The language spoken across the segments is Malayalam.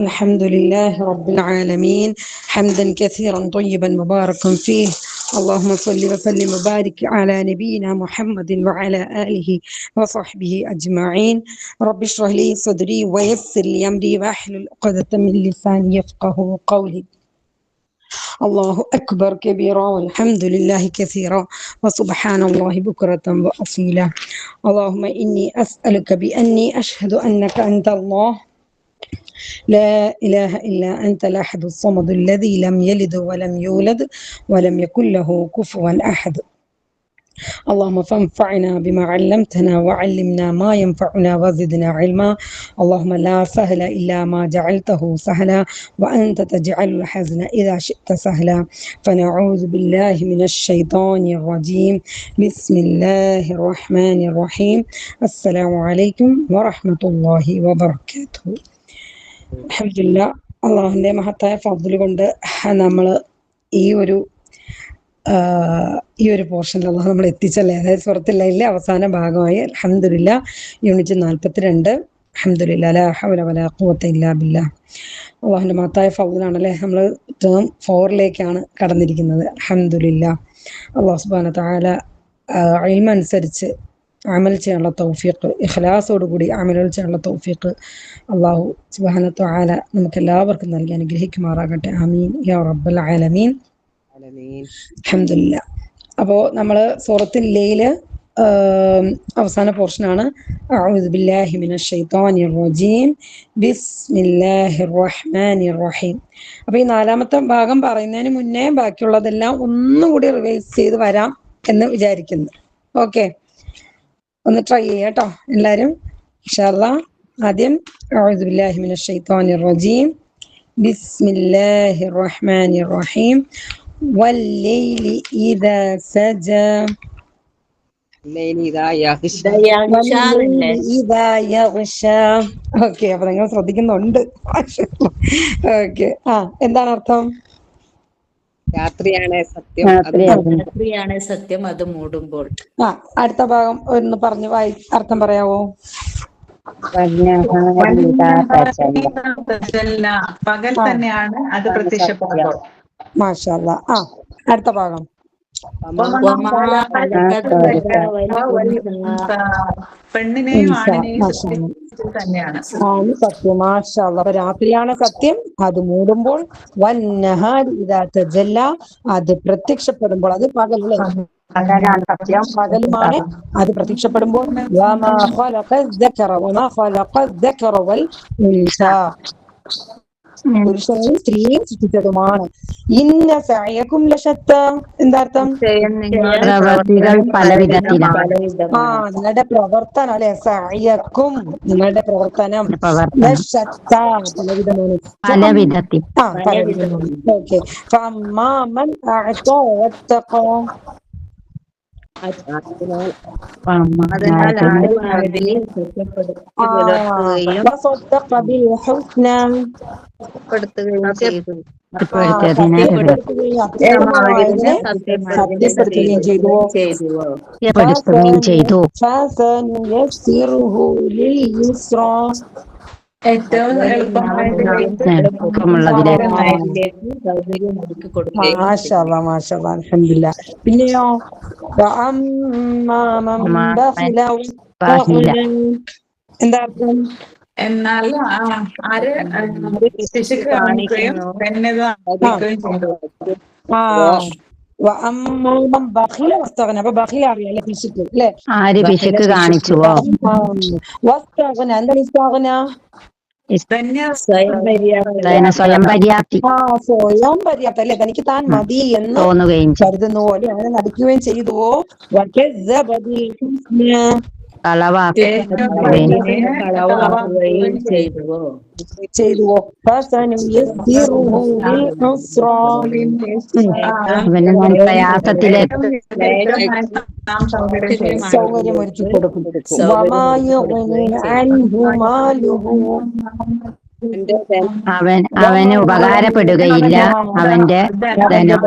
الحمد لله رب العالمين حمدا كثيرا طيبا مباركا فيه. اللهم صل وسلم وبارك على نبينا محمد وعلى آله وصحبه أجمعين. رب اشرح لي صدري ويسر لي أمري واحلل عقدة من لساني يفقه قولي. الله أكبر كبيرا والحمد لله كثيرا وسبحان الله بكرة وأصيلا. اللهم إني أسألك بأني أشهد أنك أنت الله لا إله إلا أنت الأحد الصمد الذي لم يلد ولم يولد ولم يكن له كفوا أحد. اللهم فانفعنا بما علمتنا وعلمنا ما ينفعنا وزدنا علما. اللهم لا سهل إلا ما جعلته سهلا وأنت تجعل الحزن إذا شئت سهلا. فنعوذ بالله من الشيطان الرجيم. بسم الله الرحمن الرحيم. السلام عليكم ورحمة الله وبركاته. അൽഹംദുലില്ലാ, അള്ളാഹുവിൻ്റെ മഹത്തായ ഫദ്ല് കൊണ്ട് നമ്മൾ ഈ ഒരു പോർഷനിൽ അള്ളാഹു നമ്മൾ എത്തിച്ചല്ലേ. അതായത് സൂറത്തുൽ ലൈലിലെ അവസാന ഭാഗമായി അൽഹംദുലില്ലാ യൂണിറ്റ് 42. അൽഹംദുലില്ലാ ലാ ഹൗല വലാ ഖുവത ഇല്ലാ ബില്ലാഹ്. അള്ളാഹുവിൻ്റെ മഹത്തായ ഫദ്ലാണല്ലേ. നമ്മൾ ടേം 4ലേക്കാണ് കടന്നിരിക്കുന്നത്. അൽഹംദുലില്ലാ, അള്ളാഹു സുബ്ഹാനഹു തആല ഇൽമനുസരിച്ച് അമൽ ചെയ്യാനുള്ള തൗഫീഖ്, ഇഖ്ലാസോടുകൂടി അമലുകൾ ചെയ്യാനുള്ള തൗഫീഖ് അള്ളാഹു സുബ്ഹാനഹു തആല നമുക്ക് എല്ലാവർക്കും നൽകി അനുഗ്രഹിക്കുമാറാകട്ടെ. ആമീൻ യാ റബ്ബൽ ആലമീൻ. അൽഹംദുലില്ലാ. അപ്പോൾ നമ്മൾ സൂറത്തുൽ ലൈൽ അവസാന പോർഷനാണ്. അഊദു ബില്ലാഹി മിനശ് ശൈത്വാനിർ റജീം ബിസ്മില്ലാഹിർ റഹ്മാനിർ റഹീം. അപ്പോൾ ഈ 4ാമത്തെ ഭാഗം പറയുന്നതിന് മുന്നേ ബാക്കിയുള്ളതെല്ലാം ഒന്നുകൂടി റിവൈസ് ചെയ്ത് വരാം എന്ന് വിചാരിക്കുന്നു. ഓക്കെ, ഒന്ന് ട്രൈ ചെയ്യാം കേട്ടോ എല്ലാവരും ഇൻഷാ അല്ലാഹ്. ആദ്യം അഊദു ബില്ലാഹി മിനശ് ശൈത്വാനിർ റജീം ബിസ്മില്ലാഹിർ റഹ്മാനിർ റഹീം വല്ലൈലി ഇദാ സജാ ഇദാ യഗ്ശാ. ഓക്കെ, അപ്പൊ നിങ്ങൾ ശ്രദ്ധിക്കുന്നുണ്ട്. ഓക്കെ, എന്താണ് അർത്ഥം? രാത്രിയാണ് സത്യം, രാത്രിയാണ് സത്യം, അത് മൂടുമ്പോൾ. അടുത്ത ഭാഗം ഒന്ന് പറഞ്ഞു അർത്ഥം പറയാവോ? പകൽ തന്നെയാണ് അത് പ്രത്യക്ഷപ്പെടുമ്പോൾ. മാഷാ അല്ലാഹ്. അടുത്ത ഭാഗം പെണ്ണിനെയും ആണിനെയും തന്നെയാണ് സത്യം. മാഷാ അല്ലാഹ്. അപ്പൊ രാത്രിയാണ് സത്യം, അത് മൂടുമ്പോൾ. വന്നഹാരി ഇദാ തജല്ലാ, അത് പ്രത്യക്ഷപ്പെടുമ്പോൾ. അത് പകലല്ലേ? പകലുമാണ്, അത് പ്രത്യക്ഷപ്പെടുമ്പോൾ. വമാ ഖലഖ ദക്കറ വൽ ഉൻസാ, പുരുഷനെയും സ്ത്രീയും സൃഷ്ടിച്ചതുമാണ്. ഇന്ന സഅയകും ലശത്ത. എന്താർത്ഥം? നിങ്ങളുടെ പ്രവർത്തനം അല്ലെ, സഅയക്കും, നിങ്ങളുടെ പ്രവർത്തനം ലശത്ത, പലവിധമാണ്. പലവിധമാണ്. ഓക്കെ. ഫഅമ്മാ മൻ അഅതാ വത്തഖാ, സത്യപ്പെടുത്തുകയും ചെയ്തു. ഏറ്റവും അൽഹംദുലില്ലാ. പിന്നെയോ എന്താ അർത്ഥം? എന്നാൽ ആര് പിശുക്ക് കാണിക്കുകയും അപ്പൊ ബഖീല അറിയാലേ, പിശുക്ക് അല്ലെ? ആര് പിശുക്ക് കാണിച്ചുവോ? എന്താണ് ഇസ്താഗ്ന? സ്വയം പര്യാപ്തി സ്വയം പര്യാപ്തി അല്ലെ, തനിക്ക് താൻ മതി എന്ന് തോന്നുകയും കരുതുന്ന പോലെ അങ്ങനെ നടിക്കുകയും ചെയ്തുവോ? ചെയ്തുവോ? സൗകര്യമൊരുക്കി കൊടുക്കും. അവന് ഉപകാരപ്പെടുകയില്ല, അവന്റെ ധനം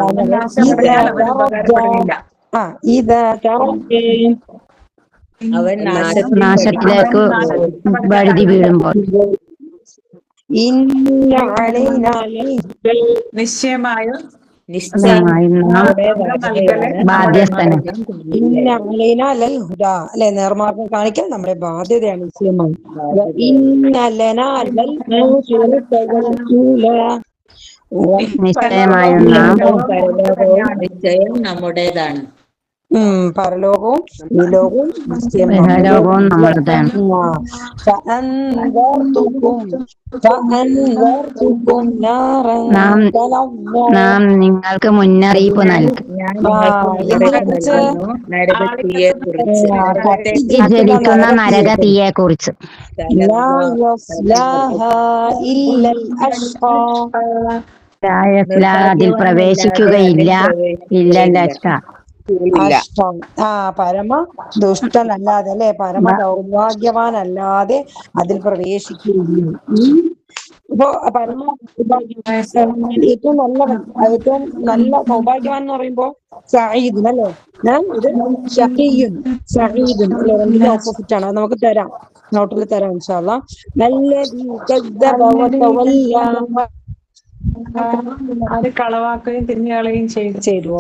അവൻ നാശത്തിലേക്ക് വഴുതി വീഴുമ്പോൾ. ഇന്ന അലൈന നിശ്ചയമായും നിശ്ചയം നാം ബാധ്യസ്ഥനും. ഇന്ന അലൈന ലൽ ഹുദ അല്ലെ, നേർമാർഗം കാണിക്കാൻ നമ്മുടെ ബാധ്യതയാണ് നിശ്ചയമായി. ഇന്ന ലനാ ലൽ നിശ്ചയമായും നാം നിശ്ചയം നമ്മുടേതാണ്. പരലോകവും ഭൂലോകവും ഇഹലോകവും നമ്മുടേതാണ്. നാം നിങ്ങൾക്ക് മുന്നറിയിപ്പ് നൽകി. ഞാൻ നിങ്ങൾക്ക് നരകത്തിയെ കുറിച്ച് ജ്വലിക്കുന്ന നരക തീയെ കുറിച്ച്. അതിൽ പ്രവേശിക്കുകയില്ല. പരമ ദുഷ്ടനല്ലാതെ അല്ലെ, പരമ ദൗർഭാഗ്യവാനല്ലാതെ അതിൽ പ്രവേശിക്കുകയില്ല. ഇപ്പൊ ഏറ്റവും നല്ല സൗഭാഗ്യവാൻ എന്ന് പറയുമ്പോ സഈദുൻ അല്ലെ, ഇത് ഷഖീയുൻ സഈദുൻ അല്ലെ, രണ്ടിന്റെ ഓപ്പോസിറ്റ് ആണ്. അത് നമുക്ക് തരാം, നോട്ടിൽ തരാം ഇൻഷാ അല്ലാഹ്. നല്ലദീ കദ്ദബ വതവല്ല, അത് കളവാക്കുകയും തിരിഞ്ഞുകളയുകയും ചെയ്തു.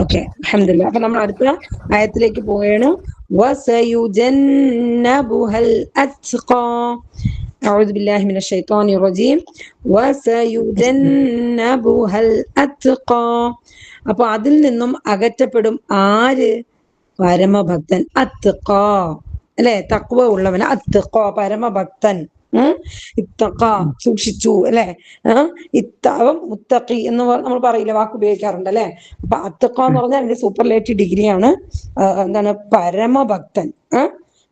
ഓക്കെ, അൽഹംദുലില്ലാഹ്. അപ്പൊ നമ്മൾ അടുത്ത ആയത്തിലേക്ക് പോവുകയാണ്. വസയുജന്നബുഹൽ അത്ഖാ. അഊദു ബില്ലാഹി മിനശ് ശൈത്വാനിർ റജീം. വസയുജന്നബുഹൽ അത്ഖാ. അപ്പൊ അതിൽ നിന്നും അകറ്റപ്പെടും ആര്? പരമഭക്തൻ. അത്ഖാ അല്ലെ, തഖ്വ ഉള്ളവൻ. അത്ഖാ പരമഭക്തൻ. ഇത്തഖ സൂക്ഷിച്ചു അല്ലെ. ഇത്തവം മുത്തഖി എന്ന് നമ്മൾ പറയില്ല, വാക്ക് ഉപയോഗിക്കാറുണ്ട് അല്ലെ. അപ്പൊ അത്തഖ എന്ന് പറഞ്ഞാൽ അതിന്റെ സൂപ്പർലേറ്റീവ് ഡിഗ്രിയാണ്. എന്താണ്? പരമഭക്തൻ.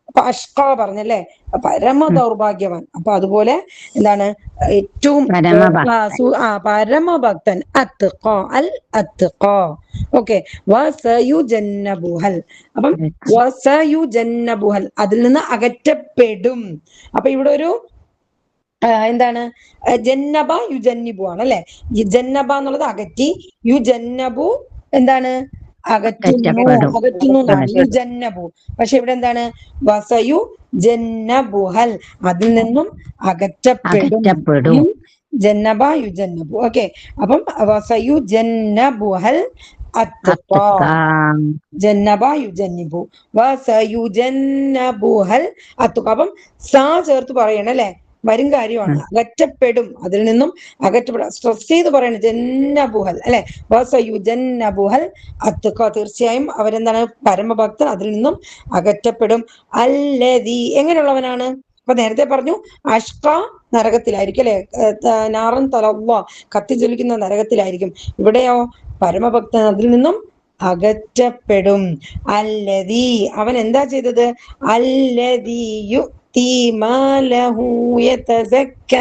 അപ്പൊ അഷ്ക പറഞ്ഞല്ലേ, പരമ ദൗർഭാഗ്യവാൻ. അപ്പൊ അതുപോലെ എന്താണ്? ഏറ്റവും പരമഭക്തൻ. അത്ഖ അൽ അത്ഖ. ഓക്കെ, വസയുജന്നബുഹൽ. അപ്പം വസയുജന്നബുഹൽ അതിൽ നിന്ന് അകറ്റപ്പെടും. അപ്പൊ ഇവിടെ ഒരു എന്താണ്? ജന്നബ യുജന്നിബു ആണ് അല്ലെ. ജന്നബ എന്നുള്ളത് അകറ്റി, യുജന്നബു എന്താണ്? അകറ്റുന്നു എന്നാണ് യുജന്നബു. പക്ഷെ ഇവിടെ എന്താണ്? വസയു ജന്നബുഹൽ അതിൽ നിന്നും അകറ്റപ്പെടും. ജന്നബ യുജന്നബു. ഓക്കെ, അപ്പം വസയു ജന്നബുഹൽ അത്ഖാ. ജന്നബ യുജന്നിബു വസയുജന്നബുഹൽ അത്ഖാ. അപ്പം സാ ചേർത്ത് പറയണം അല്ലെ, വരും കാര്യമാണ്. അകറ്റപ്പെടും, അതിൽ നിന്നും അകറ്റപ്പെടും. സ്ട്രെസ് ചെയ്ത് പറയണം ജന്നബുഹൽ അല്ലെ. വസയുജന്നബുഹൽ അത്ഖാ. തീർച്ചയായും അവരെന്താണ്? പരമഭക്തൻ, അതിൽ നിന്നും അകറ്റപ്പെടും. അല്ലദീ എങ്ങനെയുള്ളവനാണ്? അപ്പൊ നേരത്തെ പറഞ്ഞു അഷ്ക നരകത്തിലായിരിക്കും അല്ലെ, നാറൻ തലവ്വ കത്തിജ്വലിക്കുന്ന നരകത്തിലായിരിക്കും. ഇവിടെയോ പരമഭക്തൻ, അതിൽ നിന്നും അകറ്റപ്പെടും. അല്ലദീ അവൻ എന്താ ചെയ്തത്? അല്ലദീ യുക്തി മാലഹു യതസക്ക.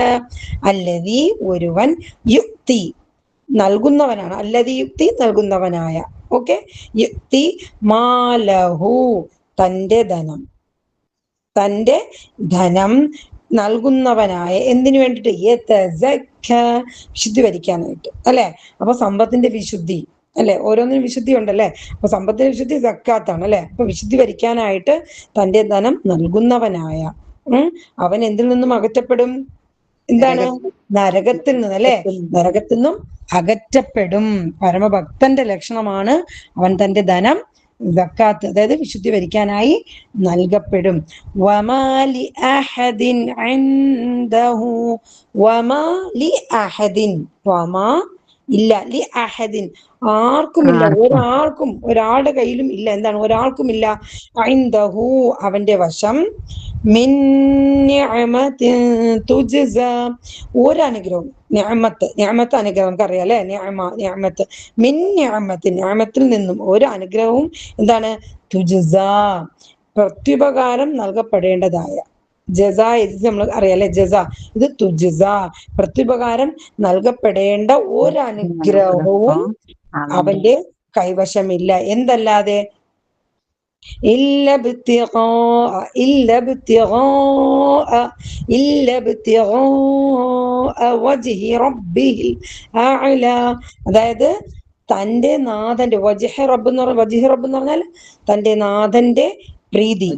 അല്ലദീ ഒരുവൻ, യുക്തി നൽകുന്നവനാണ്. അല്ലദീ യുക്തി നൽകുന്നവനായ. ഓക്കെ, യുക്തി മാലഹു തന്റെ ധനം, തന്റെ ധനം നൽകുന്നവനായ. എന്തിനു വേണ്ടിയിട്ട്? യതസക്ക വിശുദ്ധി വരിക്കാനായിട്ട് അല്ലെ. അപ്പൊ സമ്പത്തിന്റെ വിശുദ്ധി അല്ലെ, ഓരോന്നിനും വിശുദ്ധി ഉണ്ടല്ലേ. അപ്പൊ സമ്പത്തിന്റെ വിശുദ്ധി സക്കാത്താണ് അല്ലെ. അപ്പൊ വിശുദ്ധി വരിക്കാനായിട്ട് തന്റെ ധനം നൽകുന്നവനായ അവൻ എന്തിൽ നിന്നും അകറ്റപ്പെടും? എന്താണ്? നരകത്തിൽ നിന്ന് അല്ലെ, നരകത്തിൽ നിന്നും അകറ്റപ്പെടും. പരമഭക്തന്റെ ലക്ഷണമാണ് അവൻ തന്റെ ധനം സക്കാത്ത്, അതായത് വിശുദ്ധി വരിക്കാനായി നൽകപ്പെടും. വമാലി അഹദിൻ ഇൻദഹു. വമാലി അഹദിൻ, വമാ ഇല്ല, ലി അഹദിൻ ആർക്കുമില്ല, ഒരാൾക്കും, ഒരാളുടെ കയ്യിലും ഇല്ല. എന്താണ്? ഒരാൾക്കും ഇല്ല. ഇൻദഹു അവന്റെ വശം, മിൻ നിഅമത്തിൻ തുജ്സ ഒരനുഗ്രഹം. നിഅമത്ത്, നിഅമത്ത് അനുഗ്രഹം നമുക്കറിയാം അല്ലെ. നിഅമത്ത് മിൻ നിഅമത്തിൻ നിഅമത്തിൽ നിന്നും ഒരു അനുഗ്രഹവും എന്താണ്? തുജ്സ പ്രത്യുപകാരം നൽകപ്പെടേണ്ടതായ. ജസ ഇത് നമ്മൾ അറിയാലേ, ജസ ഇത് തുജ്സ പ്രത്യുപകാരം നൽകപ്പെടേണ്ട ഒരനുഗ്രഹവും അവന്റെ കൈവശമില്ല. എന്തല്ലാതെ? إلا ابتغاء وجه ربه الأعلى. അതായത് തന്റെ നാഥന്റെ വജ്ഹ റബ്ബ് എന്ന് പറഞ്ഞാൽ, വജ്ഹ റബ്ബ് എന്ന് പറഞ്ഞാൽ തന്റെ നാഥന്റെ പ്രീതി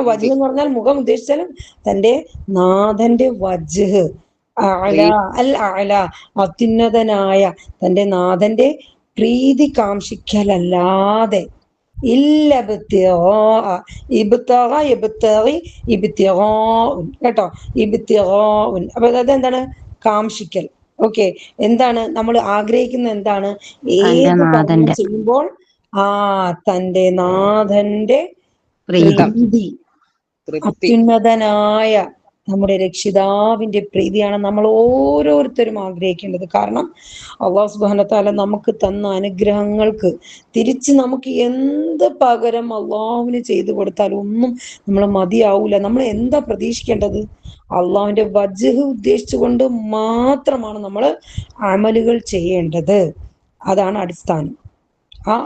വജ്ഹ് എന്ന് പറഞ്ഞാൽ മുഖം ഉദ്ദേശിച്ചാലും തന്റെ നാഥന്റെ വജ്ഹ്, അഅല അൽ അഅല അത്യുന്നതനായ തന്റെ നാഥന്റെ പ്രീതി കാംക്ഷിക്കലല്ലാതെ, കേട്ടോ, അപ്പൊ അതെന്താണ്? കാംക്ഷിക്കൽ. ഓക്കെ, എന്താണ് നമ്മൾ ആഗ്രഹിക്കുന്ന? എന്താണ്? ഏത് കർമ്മം ചെയ്യുമ്പോൾ തന്റെ നാഥന്റെ പ്രീതി, അത്യുന്നതനായ നമ്മുടെ രക്ഷിതാവിന്റെ പ്രീതിയാണ് നമ്മൾ ഓരോരുത്തരും ആഗ്രഹിക്കേണ്ടത്. കാരണം അല്ലാഹു സുബ്ഹാനഹു വ തആല നമുക്ക് തന്ന അനുഗ്രഹങ്ങൾക്ക് തിരിച്ച് നമുക്ക് എന്ത് പകരം അള്ളാഹുവിന് ചെയ്തു കൊടുത്താലും ഒന്നും നമ്മൾ മതിയാവൂല. നമ്മൾ എന്താ പ്രതീക്ഷിക്കേണ്ടത്? അള്ളാഹുവിന്റെ വജ്ഹ് ഉദ്ദേശിച്ചുകൊണ്ട് മാത്രമാണ് നമ്മൾ അമലുകൾ ചെയ്യേണ്ടത്. അതാണ് അടിസ്ഥാനം.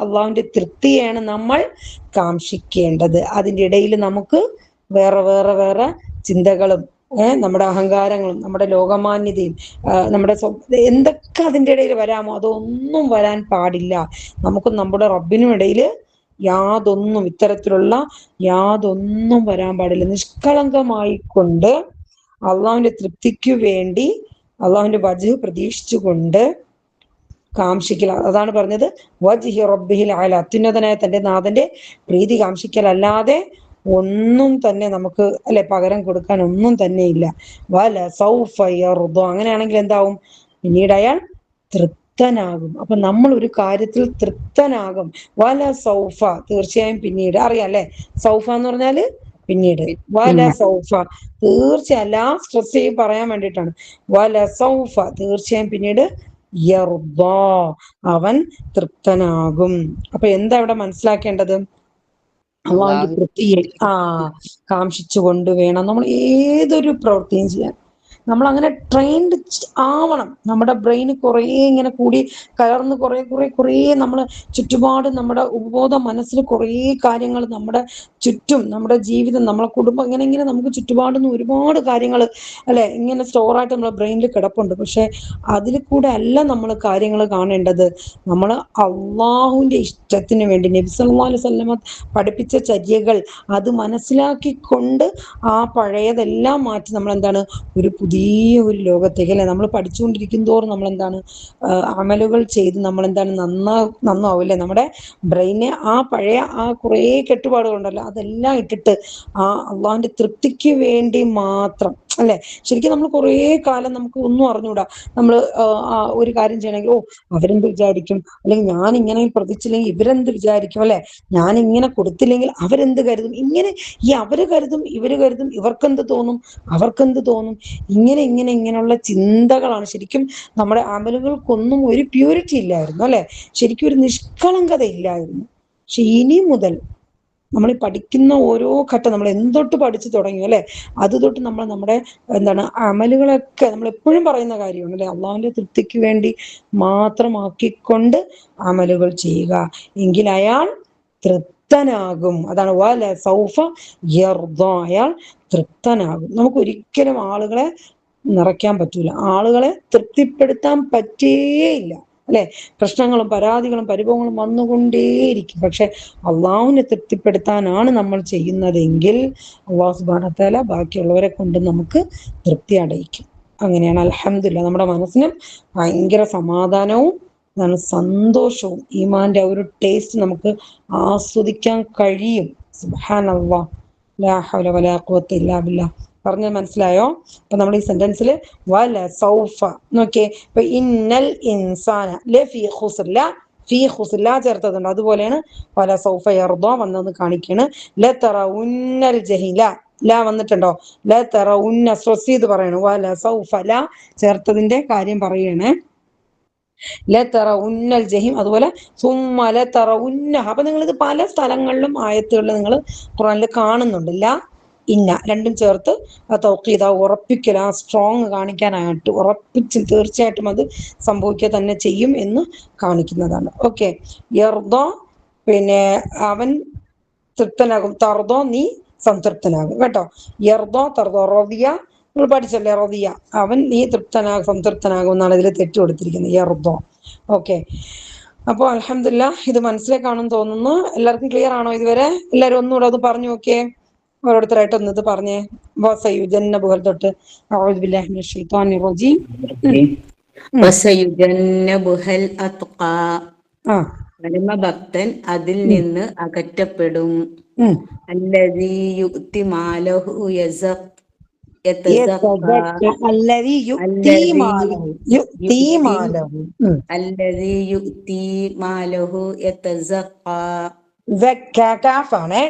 അള്ളാഹുവിന്റെ തൃപ്തിയാണ് നമ്മൾ കാംക്ഷിക്കേണ്ടത്. അതിൻ്റെ ഇടയിൽ നമുക്ക് വേറെ വേറെ വേറെ ചിന്തകളും നമ്മുടെ അഹങ്കാരങ്ങളും നമ്മുടെ ലോകമാന്യതയും നമ്മുടെ എന്തൊക്കെ അതിൻ്റെ ഇടയിൽ വരാമോ അതൊന്നും വരാൻ പാടില്ല. നമുക്ക് നമ്മുടെ റബ്ബിനും ഇടയിൽ യാതൊന്നും ഇത്തരത്തിലുള്ള യാതൊന്നും വരാൻ പാടില്ല. നിഷ്കളങ്കമായിക്കൊണ്ട് അള്ളാഹുവിന്റെ തൃപ്തിക്ക് വേണ്ടി അള്ളാഹുവിന്റെ വജ്ഹ് പ്രതീക്ഷിച്ചുകൊണ്ട് കാംക്ഷിക്കൽ. അതാണ് പറഞ്ഞത് വജ്ഹി റബ്ബിഹിൽ അഅല, അത്യുന്നതനായ തന്റെ നാഥന്റെ പ്രീതി കാംക്ഷിക്കലല്ലാതെ ഒന്നും തന്നെ നമുക്ക് പകരം കൊടുക്കാൻ ഒന്നും തന്നെ ഇല്ല. വല സൗഫ യർദ, അങ്ങനെയാണെങ്കിൽ എന്താവും? പിന്നീട് അയാൾ തൃപ്തനാകും. അപ്പൊ നമ്മൾ ഒരു കാര്യത്തിൽ തൃപ്തനാകും. വല സൗഫ, തീർച്ചയായും പിന്നീട്. അറിയാം അല്ലെ, സൗഫ എന്ന് പറഞ്ഞാല് പിന്നീട്. വല സൗഫ, തീർച്ചയായും ലാസ്റ്റ് സ്ട്രെസ് ചെയ്ത് പറയാൻ വേണ്ടിയിട്ടാണ്. വല സൗഫ, തീർച്ചയായും പിന്നീട്. യർദ, അവൻ തൃപ്തനാകും. അപ്പൊ എന്താ ഇവിടെ മനസ്സിലാക്കേണ്ടത്? അള്ളാഹുവിന്റെ തൃപ്തിയെ കാംക്ഷിച്ചു കൊണ്ട് വേണം നമ്മൾ ഏതൊരു പ്രവൃത്തിയും ചെയ്യാൻ. നമ്മൾ അങ്ങനെ ട്രെയിൻഡ് ആവണം. നമ്മുടെ ബ്രെയിന് കുറേ ഇങ്ങനെ കൂടി കലർന്ന് കുറേ നമ്മൾ ചുറ്റുപാട് നമ്മുടെ ഉപബോധ മനസ്സിൽ കുറേ കാര്യങ്ങൾ നമ്മുടെ ചുറ്റും, നമ്മുടെ ജീവിതം, നമ്മളെ കുടുംബം, ഇങ്ങനെ നമുക്ക് ചുറ്റുപാടുന്ന ഒരുപാട് കാര്യങ്ങൾ ഇങ്ങനെ സ്റ്റോറായിട്ട് നമ്മുടെ ബ്രെയിനിൽ കിടപ്പുണ്ട്. പക്ഷെ അതിൽ കൂടെ അല്ല നമ്മൾ കാര്യങ്ങൾ കാണേണ്ടത്. നമ്മൾ അള്ളാഹുവിന്റെ ഇഷ്ടത്തിന് വേണ്ടി നബി സല്ലല്ലാഹു അലൈഹി വസല്ലം പഠിപ്പിച്ച ചര്യകൾ അത് മനസ്സിലാക്കിക്കൊണ്ട് പഴയതെല്ലാം മാറ്റി നമ്മൾ എന്താണ് ഒരു പുതിയ ഒരു ലോകത്തേക്ക് നമ്മൾ പഠിച്ചുകൊണ്ടിരിക്കും തോറും നമ്മൾ എന്താണ് അമലുകൾ ചെയ്ത് നമ്മൾ എന്താണ് നന്നാവില്ലേ? നമ്മുടെ ബ്രെയിനെ പഴയ കുറേ കെട്ടുപാടുകളുണ്ടല്ലോ അതെല്ലാം ഇട്ടിട്ട് അള്ളാഹിന്റെ തൃപ്തിക്ക് വേണ്ടി മാത്രം ശരിക്കും നമ്മൾ കുറേ കാലം നമുക്ക് ഒന്നും അറിഞ്ഞൂടാ. നമ്മൾ ഒരു കാര്യം ചെയ്യണമെങ്കിൽ അവരെന്ത് വിചാരിക്കും, അല്ലെങ്കിൽ ഞാൻ ഇങ്ങനെ പ്രവർത്തിച്ചില്ലെങ്കിൽ ഇവരെന്ത് വിചാരിക്കും, ഞാൻ ഇങ്ങനെ കൊടുത്തില്ലെങ്കിൽ അവരെന്ത് കരുതും, ഇങ്ങനെ അവര് കരുതും ഇവര് കരുതും, ഇവർക്കെന്ത് തോന്നും അവർക്കെന്ത് തോന്നും, ഇങ്ങനെയുള്ള ചിന്തകളാണ്. ശരിക്കും നമ്മുടെ അമലുകൾക്കൊന്നും ഒരു പ്യൂരിറ്റി ഇല്ലായിരുന്നു ശരിക്കും ഒരു നിഷ്കളങ്കത ഇല്ലായിരുന്നു. പക്ഷെ ഇനി മുതൽ നമ്മൾ പഠിക്കുന്ന ഓരോ ഘട്ടം നമ്മൾ എന്തൊട്ട് പഠിച്ചു തുടങ്ങി അത് തൊട്ട് നമ്മൾ നമ്മുടെ എന്താണ് അമലുകളൊക്കെ നമ്മൾ എപ്പോഴും പറയുന്ന കാര്യമാണ് അള്ളാഹുവിന്റെ തൃപ്തിക്ക് വേണ്ടി മാത്രമാക്കിക്കൊണ്ട് അമലുകൾ ചെയ്യുക. എങ്കിൽ അയാൾ തൃപ്തനാകും. അതാണ് വല സൗഫ യർദ, അയാൾ തൃപ്തനാകും. നമുക്ക് ഒരിക്കലും ആളുകളെ നിറയ്ക്കാൻ പറ്റൂല, ആളുകളെ തൃപ്തിപ്പെടുത്താൻ പറ്റേയില്ല പ്രശ്നങ്ങളും പരാതികളും പരിഭവങ്ങളും വന്നുകൊണ്ടേയിരിക്കും. പക്ഷെ അള്ളാഹുവിനെ തൃപ്തിപ്പെടുത്താനാണ് നമ്മൾ ചെയ്യുന്നതെങ്കിൽ അള്ളാഹു സുബ്ഹാനഹു വ തആല ബാക്കിയുള്ളവരെ കൊണ്ട് നമുക്ക് തൃപ്തി അടയിക്കും. അങ്ങനെയാണ് അൽഹംദുലില്ലാഹ് നമ്മുടെ മനസ്സിനും ഭയങ്കര സമാധാനവും സന്തോഷവും ഈമാന്റെ ഒരു ടേസ്റ്റ് നമുക്ക് ആസ്വദിക്കാൻ കഴിയും. സുബ്ഹാനല്ലാഹ്, ലാ ഹൗല വലാ ഖുവത ഇല്ലാ ബില്ലാഹ്. പറഞ്ഞത് മനസ്സിലായോ? അപ്പൊ നമ്മൾ ഈ സെന്റൻസിൽ വല സൗഫ നോക്കിയേ. ഇപ്പൊ ഇന്നൽ ഇൻസാന ലഫീ ഖുസ്ർ, ഫീ ഖുസ്ർ ചേർത്തതുണ്ട്. അതുപോലെയാണ് വല സൗഫ യർദ വന്നത് കാണിക്കാണ്. ലതറഉന്നൽ ജഹീം, ലാ വന്നിട്ടുണ്ടോ? ലതറഉന്ന സ്ട്രെസ് ചെയ്ത് പറയണം. വല സൗഫ ചേർത്തതിന്റെ കാര്യം പറയണേ. ലതറഉന്നൽ ജഹീം, അതുപോലെ സുമ്മ ലതറഉന്ന. അപ്പൊ നിങ്ങളിത് പല സ്ഥലങ്ങളിലും ആയത്തുകളിൽ നിങ്ങൾ ഖുർആനിൽ കാണുന്നുണ്ട്. ഇന്ന രണ്ടും ചേർത്ത് തൗഖീദ്, ഉറപ്പിക്കൽ, സ്ട്രോങ് കാണിക്കാനായിട്ട് ഉറപ്പിച്ച് തീർച്ചയായിട്ടും അത് സംഭവിക്കുക തന്നെ ചെയ്യും എന്ന് കാണിക്കുന്നതാണ്. ഓക്കെ, യർദ പിന്നെ അവൻ തൃപ്തനാകും, തർദ നീ സംതൃപ്തനാകും കേട്ടോ. യർദ തർദ, റദിയ നിങ്ങൾ പഠിച്ചല്ലേ, റദിയ അവൻ നീ സംതൃപ്തനാകും എന്നാണ് ഇതിൽ തെറ്റ് കൊടുത്തിരിക്കുന്നത്, യർദ. ഓക്കെ, അപ്പോൾ അൽഹംദുലില്ലാഹ് ഇത് മനസ്സിലാക്കാണെന്ന് തോന്നുന്നു. എല്ലാവർക്കും ക്ലിയർ ആണോ ഇതുവരെ? എല്ലാവരും ഒന്നുകൂടെ അത് പറഞ്ഞു നോക്കിയേ. ഓരോരുത്തരായിട്ട് ഒന്നത് പറഞ്ഞേ. വസയുജന്നബുഹൽ തൊട്ട് അഊദു ബില്ലാഹി മിനശ് ശൈത്വാനിർ റജീം. വസയുജന്നബുഹൽ അത്ഖാ. ആ പരമഭക്തൻ അതിൽ നിന്ന് അകറ്റപ്പെടും. അല്ലദീ യുഅ്തി മാലഹു യതസക്കാ. അല്ലദീ യുഅ്തി മാലഹു. യുഅ്തി മാലഹു. അല്ലദീ യുഅ്തി മാലഹു യതസക്കാ. കാഫാണ്.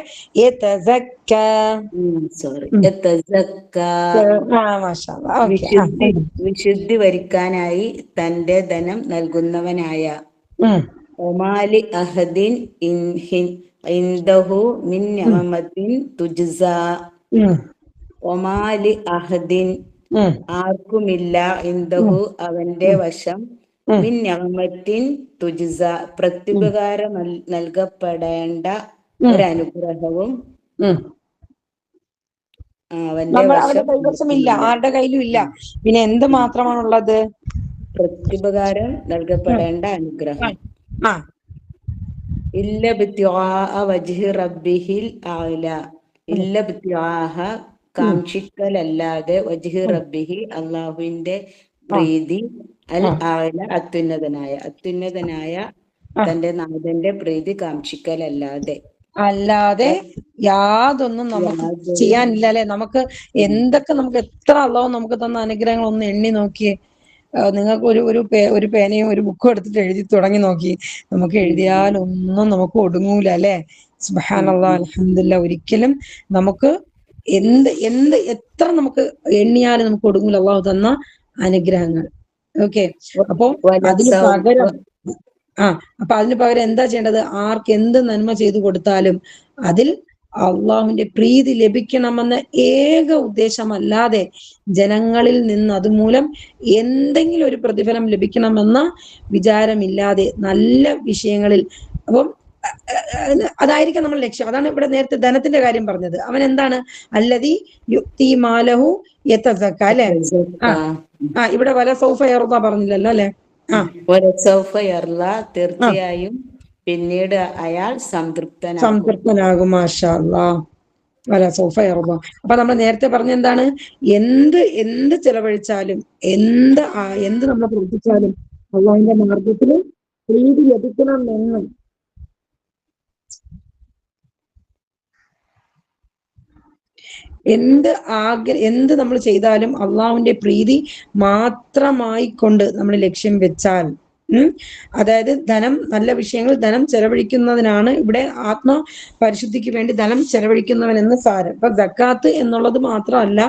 സോറി, യതസക്കാ. വിശുദ്ധി വരിക്കാനായി തന്റെ ധനം നൽകുന്നവനായ. ഒമാലി അഹദിൻ ഇൻദഹു മിൻ നിഅമത്തിൻ തുജ്സാ. ഒമാലി അഹദിൻ ആർക്കുമില്ല, ഇൻദഹു അവന്റെ വശം, മിൻ നിഅമത്തിൻ തുജ്സാ പ്രത്യുപകാരം നൽകപ്പെടേണ്ട ഒരനുഗ്രഹവും അവന്റെ കൈവശമില്ല, ആരുടെ കയ്യിലും ഇല്ല. പിന്നെ എന്ത് മാത്രമാണുള്ളത്? പ്രത്യുപകാരം നൽകപ്പെടേണ്ട അനുഗ്രഹം. ഇല്ല ബിത്തിആഅ വജ്ഹി റബ്ബിഹിൽ അഅല. ഇല്ല ബിത്തിആഅ കാംക്ഷിക്കലല്ലാതെ, വജ്ഹി റബ്ബിഹി അല്ലാഹുവിന്റെ പ്രീതി, അൽ അഅല അത്യുന്നതനായ തന്റെ നാഥന്റെ പ്രീതി കാംക്ഷിക്കലല്ലാതെ യാതൊന്നും നമുക്ക് ചെയ്യാനില്ല അല്ലെ. നമുക്ക് എന്തൊക്കെ, നമുക്ക് എത്ര അല്ലാഹു നമുക്ക് തന്ന അനുഗ്രഹങ്ങൾ ഒന്ന് എണ്ണി നോക്കിയേ. നിങ്ങൾക്ക് ഒരു പേനയും ഒരു ബുക്കും എടുത്തിട്ട് എഴുതി തുടങ്ങി നോക്കി. നമുക്ക് എഴുതിയാലൊന്നും നമുക്ക് ഒടുങ്ങൂല അല്ലെ. സുബ്ഹാനല്ലാഹ്, അൽഹംദുലില്ലാഹ്. ഒരിക്കലും നമുക്ക് എത്ര നമുക്ക് എണ്ണിയാലും നമുക്ക് ഒടുങ്ങൂല അല്ലാഹു തന്ന അനുഗ്രഹങ്ങൾ. ഓക്കെ, അപ്പൊ അതിന് പകരം എന്താ ചെയ്യേണ്ടത്? ആർക്ക് എന്ത് നന്മ ചെയ്തു കൊടുത്താലും അതിൽ അള്ളാഹുവിന്റെ പ്രീതി ലഭിക്കണമെന്ന ഏക ഉദ്ദേശമല്ലാതെ, ജനങ്ങളിൽ നിന്ന് അതുമൂലം എന്തെങ്കിലും ഒരു പ്രതിഫലം ലഭിക്കണമെന്ന വിചാരമില്ലാതെ നല്ല വിഷയങ്ങളിൽ, അപ്പം അതായിരിക്കും നമ്മുടെ ലക്ഷ്യം. അതാണ് ഇവിടെ നേരത്തെ ധനത്തിന്റെ കാര്യം പറഞ്ഞത്. അവൻ എന്താണ്? അല്ലദീ യുഅ്തി മാലഹു യതസക്ക അല്ലെ. ഇവിടെ വല സൗഫ യർദ പറഞ്ഞില്ലല്ലോ അല്ലെ. തീർച്ചയായും പിന്നീട് അയാൾ സംതൃപ്തനാകും. മാഷാ അല്ലാഹ്. വല സൗഫ യർദ. അപ്പൊ നമ്മൾ നേരത്തെ പറഞ്ഞ എന്താണ്? എന്ത് ചെലവഴിച്ചാലും, എന്ത് നമ്മൾ പ്രവർത്തിച്ചാലും അള്ളാഹുവിന്റെ മാർഗത്തിൽ പ്രീതി ലഭിക്കണം എന്ന് എന്ത് നമ്മൾ ചെയ്താലും അള്ളാഹുവിന്റെ പ്രീതി മാത്രമായി കൊണ്ട് നമ്മൾ ലക്ഷ്യം വെച്ചാൽ, അതായത് നല്ല ധനം ചെലവഴിക്കുന്നതിനാണ് ഇവിടെ ആത്മ പരിശുദ്ധിക്ക് വേണ്ടി ധനം ചെലവഴിക്കുന്നവൻ എന്ന് സാരം. ഇപ്പൊ സക്കാത്ത് എന്നുള്ളത് മാത്രമല്ല,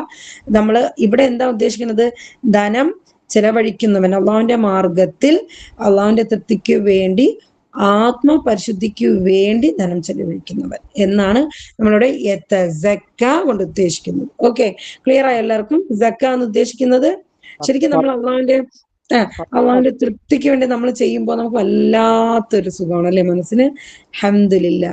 നമ്മൾ ഇവിടെ എന്താ ഉദ്ദേശിക്കുന്നത്? ധനം ചെലവഴിക്കുന്നവൻ, അള്ളാഹുവിന്റെ മാർഗത്തിൽ അള്ളാഹുവിന്റെ തൃപ്തിക്ക് വേണ്ടി, ആത്മപരിശുദ്ധിക്ക് വേണ്ടി ധനം ചെലവഴിക്കുന്നവൻ എന്നാണ് നമ്മളുടെ സക്ക കൊണ്ട് ഉദ്ദേശിക്കുന്നത്. ഓക്കെ, ക്ലിയർ ആയ എല്ലാവർക്കും? സക്ക എന്ന് ഉദ്ദേശിക്കുന്നത് ശരിക്കും നമ്മൾ അള്ളാഹുവിന്റെ തൃപ്തിക്ക് വേണ്ടി നമ്മൾ ചെയ്യുമ്പോൾ നമുക്ക് വല്ലാത്തൊരു സുഖമാണ് അല്ലെ മനസ്സിന്. അൽഹംദുലില്ലാ.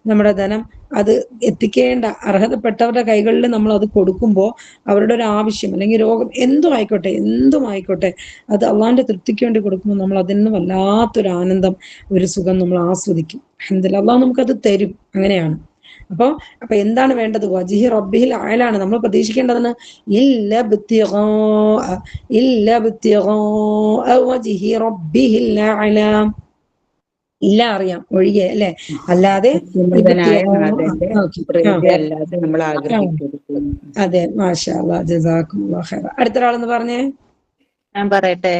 നമ്മുടെ ധനം അത് എത്തിക്കേണ്ട അർഹതപ്പെട്ടവരുടെ കൈകളിൽ നമ്മൾ അത് കൊടുക്കുമ്പോൾ അവരുടെ ഒരു ആവശ്യം അല്ലെങ്കിൽ രോഗം എന്തും ആയിക്കോട്ടെ അത് അള്ളാഹിന്റെ തൃപ്തിക്ക് വേണ്ടി കൊടുക്കുമ്പോൾ നമ്മൾ അതിൽ നിന്ന് വല്ലാത്തൊരു ആനന്ദം, ഒരു സുഖം നമ്മൾ ആസ്വദിക്കും. അൽഹംദുലില്ലാ, അള്ളാഹു നമുക്കത് തരും. അങ്ങനെയാണ്. അപ്പൊ എന്താണ് വേണ്ടത്? വജ്ഹി റബ്ബിഹിൽ അഅലാണ് നമ്മൾ പ്രതീക്ഷിക്കേണ്ടതെന്ന്. ഇല്ല വജ്ഹി റബ്ബിഹിൽ അഅല. ഇല്ല അറിയാം ഒഴികെ അല്ലെ, അല്ലാതെ അതെ. മാഷാ അല്ലാഹ്, ജസാക്കുമുല്ലാഹ് ഖൈറ. അടുത്ത ഒരാളെന്ന് പറഞ്ഞേ. ഞാൻ പറയട്ടെ.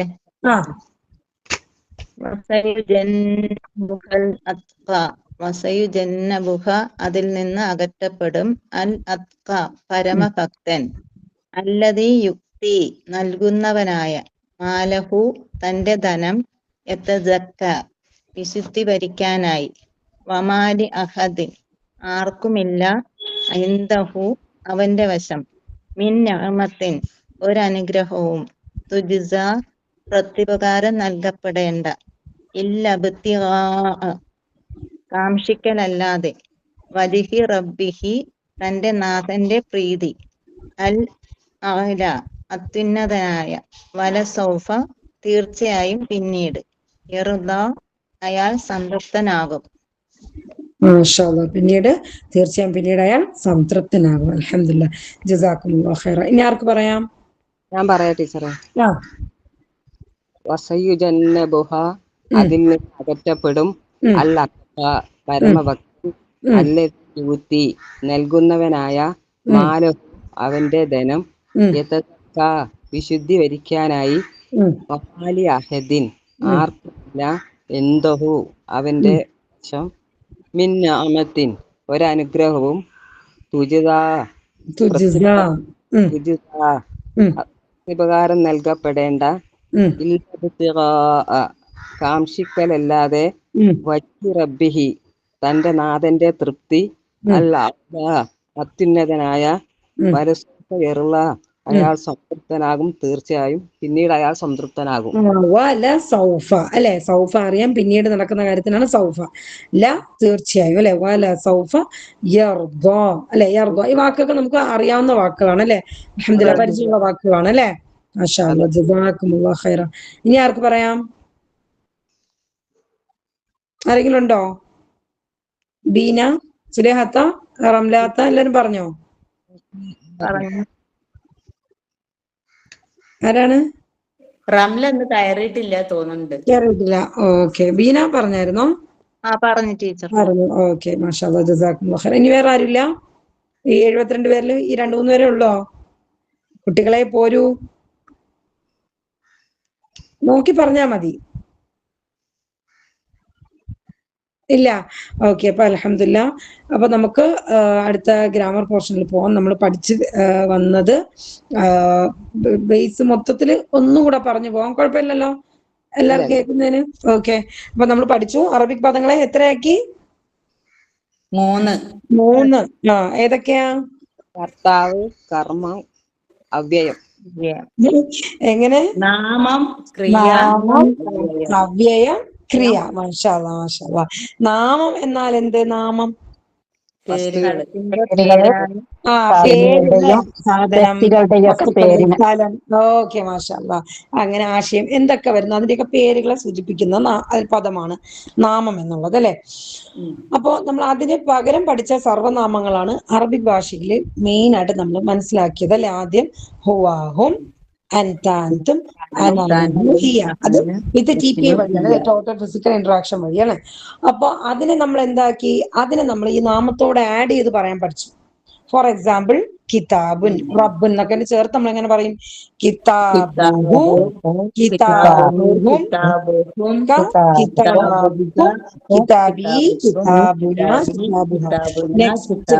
വസയുജന്നബുഹ അതിൽ നിന്ന് അകറ്റപ്പെടും. അൽ അത്ഖ പരമഭക്തൻ. അല്ലദീ യുക്തി നൽകുന്നവനായ. മാലഹു തന്റെ ധനം. യതസക്ക വിശുദ്ധി വരിക്കാനായി. വമാലി അഹദിൻ ആർക്കുമില്ല. ഇൻദഹു അവന്റെ വശം. മിൻ നിഅമത്തിൻ ഒരനുഗ്രഹവും. തുജ്സ പ്രത്യുപകാരം നൽകപ്പെടേണ്ട. ഇല്ല ബിത്തിഗാഅ കാംക്ഷിക്കലല്ലാതെ. വജ്ഹി റബ്ബിഹി തന്റെ നാഥന്റെ പ്രീതി. അൽ അഅല അത്യുന്നതനായ. വല സൗഫ തീർച്ചയായും പിന്നീട്. യർദ അയാൾ സംതൃപ്തനാകും. മാഷാ അല്ലാഹ്. പിന്നീട് തീർച്ചയായും പിന്നീട് അയാൾ സംതൃപ്തനാകും. അൽഹംദുലില്ലാ. ജസാക്കുമുല്ലാഹു ഖൈറ. ഇനി ആർക്ക് പറയാം? ഞാൻ പറയാം ടീച്ചറെ. ആ. വസയുജന്നബുഹ, അതിൽ നിന്ന് അകറ്റപ്പെടും. ഉം. അൽ അഖ്വ, പരമഭക്തി. ഉം. അല്ലൂത്തി, നൽകുന്നവനായ. ഉം. മാലു, അവന്റെ ധനം. ഉം. യതസ്ക, വിശുദ്ധി വരിക്കാനായി. ഉം. വഹാലി അഹദിൻ, ഉം. ആർക്കുമില്ല. എന്തഹു, അവന്റെ വശം. മിൻ നിഅമത്തിൻ, ഒരനുഗ്രഹവും. തുജിദാ, തുജിസ. ഉം. തുജിദാ, ഉം. ഉപകാരം നൽകപ്പെടേണ്ട. ഉം. ഇൽബിത്തിഗാഅ, കാംക്ഷിക്കലല്ലാതെ. ഉം. വജ്ഹി റബ്ബിഹി, തന്റെ നാഥന്റെ തൃപ്തി. ഉം. അൽ അഅ്ലാ, അത്യുന്നതനായ. ഉം. വരസൗഫ യർള, അയാൾ സംതൃപ്തനാകും. തീർച്ചയായും പിന്നീട് അയാൾ സംതൃപ്തനാകും. വല സൗഫ അല്ലെ, സൗഫ അറിയാം, പിന്നീട് നടക്കുന്ന കാര്യത്തിനാണ് സൗഫ. ല തീർച്ചയായും അല്ലെ, വല സൗഫ യർദ അല്ലെ, യർദ. ഈ വാക്കൊക്കെ നമുക്ക് അറിയാവുന്ന വാക്കുകളാണ് അല്ലെ, അൽഹംദുലില്ലാ, പരിചയമുള്ള വാക്കുകളാണ് അല്ലെ. മാഷാ അല്ലാഹ്, ജസാക്കുമുല്ലാഹു ഖൈറ. ഇനി ആർക്ക് പറയാം? ആരെങ്കിലും ഉണ്ടോ? ബീന, സുലേഹത്ത, റംലാത്ത, എല്ലാരും പറഞ്ഞോ? ആരാണ്? റംല ഒന്ന് കയറിയിട്ടില്ല തോന്നുന്നുണ്ട്. കേറിയിട്ടില്ല. ഓക്കെ, ബീന പറഞ്ഞായിരുന്നോ? പറഞ്ഞു ടീച്ചർ. പറഞ്ഞു. ഓക്കെ, മാഷാ അല്ലാഹ്, ജസാക്കുമുല്ലാഹു ഖൈറ. ഇനി വേറെ ആരില്ല? ഈ 72 പേരിൽ ഈ 2-3 പേരെ ഉള്ളോ? കുട്ടികളെ പോരൂ, നോക്കി പറഞ്ഞാ മതി. ഇല്ല. ഓക്കെ, അപ്പൊ അൽഹംദുലില്ലാ. അപ്പൊ നമുക്ക് അടുത്ത ഗ്രാമർ പോർഷനിൽ പോകാം. നമ്മൾ പഠിച്ച് വന്നത് ബേസ് മൊത്തത്തില് ഒന്നുകൂടെ പറഞ്ഞു പോകാം, കുഴപ്പമില്ലല്ലോ എല്ലാവർക്കും കേൾക്കുന്നതിന്. ഓക്കെ, അപ്പൊ നമ്മൾ പഠിച്ചു അറബിക് പദങ്ങളെ എത്രയാക്കി? 3. ഏതൊക്കെയാ? കർത്താവ്, കർമ്മം, അവ്യയം. എങ്ങനെ? നാമം, ക്രിയ, നാമം, അവ്യയം. അവ്യയം, ക്രിയ. മാഷാ അല്ലാഹ്, മാഷാ അല്ലാഹ്. നാമം എന്നാൽ എന്ത്? നാമം പേരുകള്. പേര്, സാധനം, വസ്തുക്കൾ, സ്ഥലം. ഓക്കെ, മാഷാ അല്ലാഹ്. അങ്ങനെ ആശയം എന്തൊക്കെ വരുന്നു അതിന്റെയൊക്കെ പേരുകളെ സൂചിപ്പിക്കുന്ന പദമാണ് നാമം എന്നുള്ളത് അല്ലെ. അപ്പോ നമ്മൾ അതിന് പകരം പഠിച്ച സർവനാമങ്ങളാണ് അറബിക് ഭാഷയിൽ മെയിൻ ആയിട്ട് നമ്മൾ മനസ്സിലാക്കിയത് അല്ലെ. ആദ്യം ഹുവാഹും, അൻതാൻതും, അത് വിത്ത് TPA വഴിയാണ്, ടോട്ടൽ ഫിസിക്കൽ ഇന്ററാക്ഷൻ വഴിയാണ്. അപ്പൊ അതിനെ നമ്മൾ എന്താക്കി? അതിനെ നമ്മൾ ഈ നാമത്തോടെ ആഡ് ചെയ്ത് പറയാൻ പഠിച്ചു. ഫോർ എക്സാമ്പിൾ, കിതാബുൻ, റബ്ബുൻ എന്നൊക്കെ ചേർത്ത് നമ്മൾ എങ്ങനെ പറയും? കിതാബുഹു, കിതാബുഹും, കിതാബുക്കും, കിതാബി, കിതാബുന, കിതാബുഹ. നെക്സ്റ്റ്,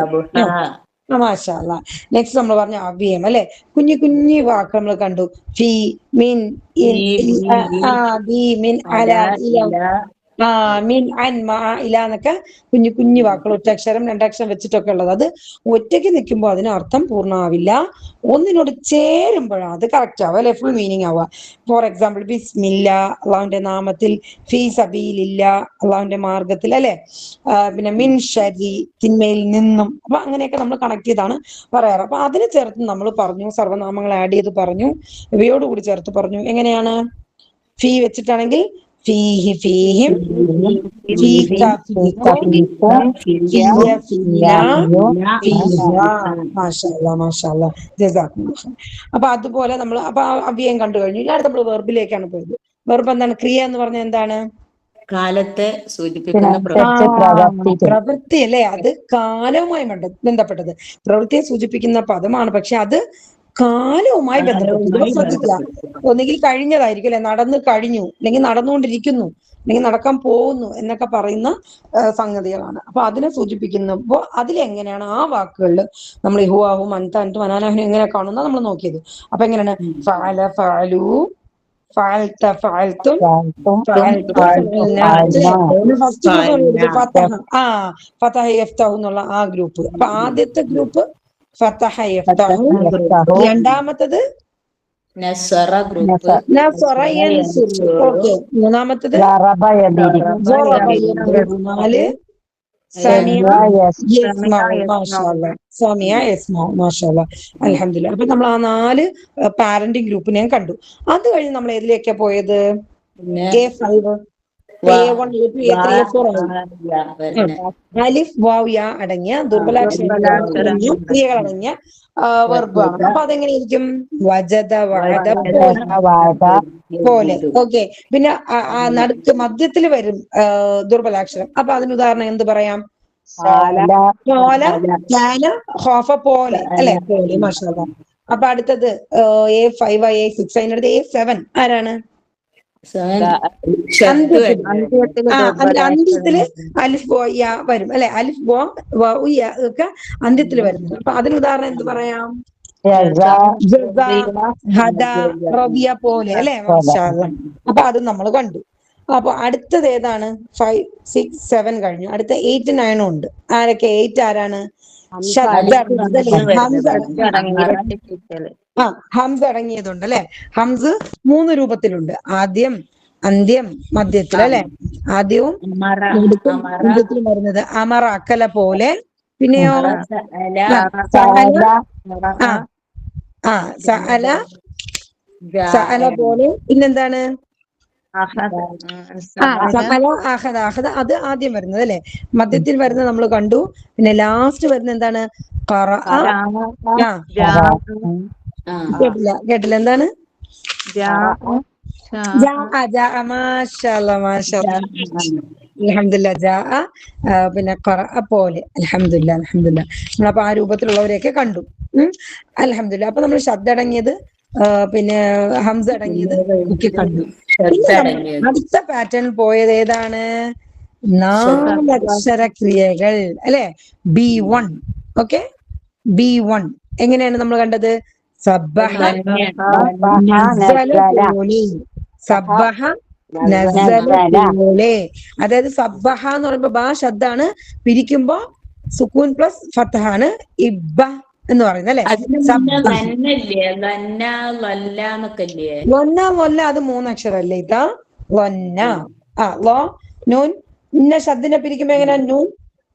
മാഷാ അല്ലാഹ്. നെക്സ്റ്റ് നമ്മൾ പറഞ്ഞ അവ്യയം അല്ലെ, കുഞ്ഞു കുഞ്ഞു വാക്ക് നമ്മൾ കണ്ടു. ഫി, മിൻ, ഇൻ, ബി, മിൻ, അല, മിൻ, അൻ, മാ, ഇല എന്നൊക്കെ കുഞ്ഞു കുഞ്ഞു വാക്കുകൾ, ഒറ്റക്ഷരം 2 അക്ഷരം വെച്ചിട്ടൊക്കെ ഉള്ളത്. അത് ഒറ്റയ്ക്ക് നിൽക്കുമ്പോൾ അതിന് അർത്ഥം പൂർണ്ണമാവില്ല, ഒന്നിനോട് ചേരുമ്പോഴാണ് അത് കറക്റ്റ് ആവുക അല്ലെ, ഫുൾ മീനിങ് ആവുക. ഫോർ എക്സാമ്പിൾ, ബിസ്മില്ല, അള്ളാഹുവിന്റെ നാമത്തിൽ. ഫീ സബീലില്ല, അള്ളാഹുവിന്റെ മാർഗത്തിൽ അല്ലെ. പിന്നെ മിൻ ശരി, തിന്മയിൽ നിന്നും. അപ്പൊ അങ്ങനെയൊക്കെ നമ്മൾ കണക്ട് ചെയ്താണ് പറയാറ്. അപ്പൊ അതിന് ചേർത്ത് നമ്മൾ പറഞ്ഞു, സർവനാമങ്ങൾ ആഡ് ചെയ്ത് പറഞ്ഞു, ഇവയോടുകൂടി ചേർത്ത് പറഞ്ഞു. എങ്ങനെയാണ്? ഫീ വെച്ചിട്ടാണെങ്കിൽ ഫീഹി, ഫീഹിം, ഫീക, ഫീകും, ഫിയ, ഫിയ, ഫീഹ. മാഷാ അല്ലാഹ്, മാഷാ അല്ലാഹ്, ജസാക്കുമുല്ലാഹ്. അപ്പൊ അതുപോലെ നമ്മൾ അപ്പൊ അവ്യയം കണ്ടു കഴിഞ്ഞു. ഇനി അടുത്ത നമ്മൾ വെർബിലേക്കാണ് പോയത്. വെർബ് എന്താണ്? ക്രിയ എന്ന് പറഞ്ഞാൽ എന്താണ്? കാലത്തെ സൂചിപ്പിക്കുന്ന പ്രവൃത്തി അല്ലെ, അത് കാലവുമായി ബന്ധപ്പെട്ടത്. പ്രവൃത്തിയെ സൂചിപ്പിക്കുന്ന പദമാണ്, പക്ഷെ അത് കാലവുമായി ബന്ധപ്പെട്ടത്. ശ്രദ്ധിക്കുക, ഒന്നുകിൽ കഴിഞ്ഞതായിരിക്കും അല്ലെ, നടന്നു കഴിഞ്ഞു, അല്ലെങ്കിൽ നടന്നുകൊണ്ടിരിക്കുന്നു, അല്ലെങ്കിൽ നടക്കാൻ പോകുന്നു എന്നൊക്കെ പറയുന്ന സംഗതികളാണ്. അപ്പൊ അതിനെ സൂചിപ്പിക്കുമ്പോൾ അതിലെങ്ങനെയാണ് ആ വാക്കുകളിൽ നമ്മൾ ഹുവാഹും, അൻതാൻതും, അനാനാഹും എങ്ങനെ കാണുന്ന നമ്മൾ നോക്കിയത്. അപ്പൊ എങ്ങനെയാണ്? ഫഅല, ഫഅലു, ഫഅൽത, ഫഅൽതും, ഫതഹ യഫ്തഹു എന്നുള്ള ആ ഗ്രൂപ്പ്. അപ്പൊ ആദ്യത്തെ ഗ്രൂപ്പ് ഫതഹ യഫ്തഹു, രണ്ടാമത്തത് നസ്വറ ഗ്രൂപ്പ്, ഓക്കെ, മൂന്നാമത്തത് 4 സമിഅ യസ്മഉ. മാഷാ അല്ലാഹ്, സമിഅ യസ്മഉ. മാഷാ അല്ലാഹ്, അൽഹംദുലില്ലാഹ്. അപ്പൊ നമ്മൾ ആ 4 പാരന്റിങ് ഗ്രൂപ്പിനെയും കണ്ടു. അത് കഴിഞ്ഞ് നമ്മൾ ഏതിലേക്കാ പോയത്? A5 A1 A2 A3 A4 ആയി. അലിഫ് വാവ് യാ അടങ്ങിയ ദുർബലാക്ഷരം ക്രിയകൾ അടങ്ങിയ വെർബാണ്. അപ്പൊ അതെങ്ങനെയായിരിക്കും? വജദ വഅദ പോലെ. ഓക്കെ. പിന്നെ നടുക്ക് മധ്യത്തിൽ വരും ദുർബലാക്ഷരം. അപ്പൊ അതിന് ഉദാഹരണം എന്ത് പറയാം? പോലെ, കാന, ഖാഫ പോലെ അല്ലെ? പോലെ. മാഷാഅല്ലാഹ്. അപ്പൊ അടുത്തത് A5 A6 അതിനടുത്ത് A7 ആരാണ്? അന്ത്യത്തില് അലിഫ് ബോ യാ വരും അല്ലെ? അലിഫ് ബോ യാ ഒക്കെ അന്ത്യത്തിൽ വരുന്നത്. അപ്പൊ അതിന് ഉദാഹരണം എന്ത് പറയാം? റബിയ പോലെ അല്ലെ? മാഷാഅല്ലാഹ്. അപ്പൊ അത് നമ്മൾ കണ്ടു. അപ്പൊ അടുത്തത് ഏതാണ്? 5 6 7 കഴിഞ്ഞു. അടുത്ത 8 9 ഉണ്ട്. ആരൊക്കെ? 8 ആരാണ്? ഹംസ അടങ്ങിയതുണ്ട് അല്ലെ? ഹംസ് 3 രൂപത്തിലുണ്ട്. ആദ്യം, അന്ത്യം, മധ്യത്തിൽ അല്ലെ? ആദ്യവും മധ്യത്തിലും വരുന്നത് അമറ അക്കല പോലെ. പിന്നെയോ സഅല പോലെ. പിന്നെന്താണ്? അത് ആദ്യം വരുന്നത് അല്ലെ? മധ്യത്തിൽ വരുന്നത് നമ്മൾ കണ്ടു. പിന്നെ ലാസ്റ്റ് വരുന്നത് എന്താണ്? കേട്ടില്ല എന്താണ്? അൽഹംദുലില്ലാ. പിന്നെ പോലെ. അൽഹംദുലില്ലാ. നമ്മളപ്പോ ആ രൂപത്തിലുള്ളവരെയൊക്കെ കണ്ടു. അൽഹംദുലില്ലാ. അപ്പൊ നമ്മൾ ശബ്ദ അടങ്ങിയത് പിന്നെ ഹംസ അടങ്ങിയത് ഒക്കെ കണ്ടു. അടുത്ത പാറ്റേൺ പോയത് ഏതാണ്? 4 അക്ഷര ക്രിയകൾ അല്ലെ? B1. ഓക്കെ. B1 എങ്ങനെയാണ് നമ്മൾ കണ്ടത്? സബ്ബഹ നസ്സല പോലെ. സബ്ബഹ നസ്സല പോലെ. അതായത് സബ്ബഹ എന്ന് പറയുമ്പോ ബാ ശബ്ദാണ്. പിരിക്കുമ്പോ സുക്കൂൻ പ്ലസ് ഫത്ഹാണ് ഇബ്ബ എന്ന് പറയുന്നത് അല്ലെ? വല്ല അത് 3 അക്ഷരല്ലേ? ഇതാ വന്ന ലോ നൂൻ. ഇന്ന ശബ്ദിനെ പിരിക്കുമ്പോ എങ്ങനെ? നൂൻ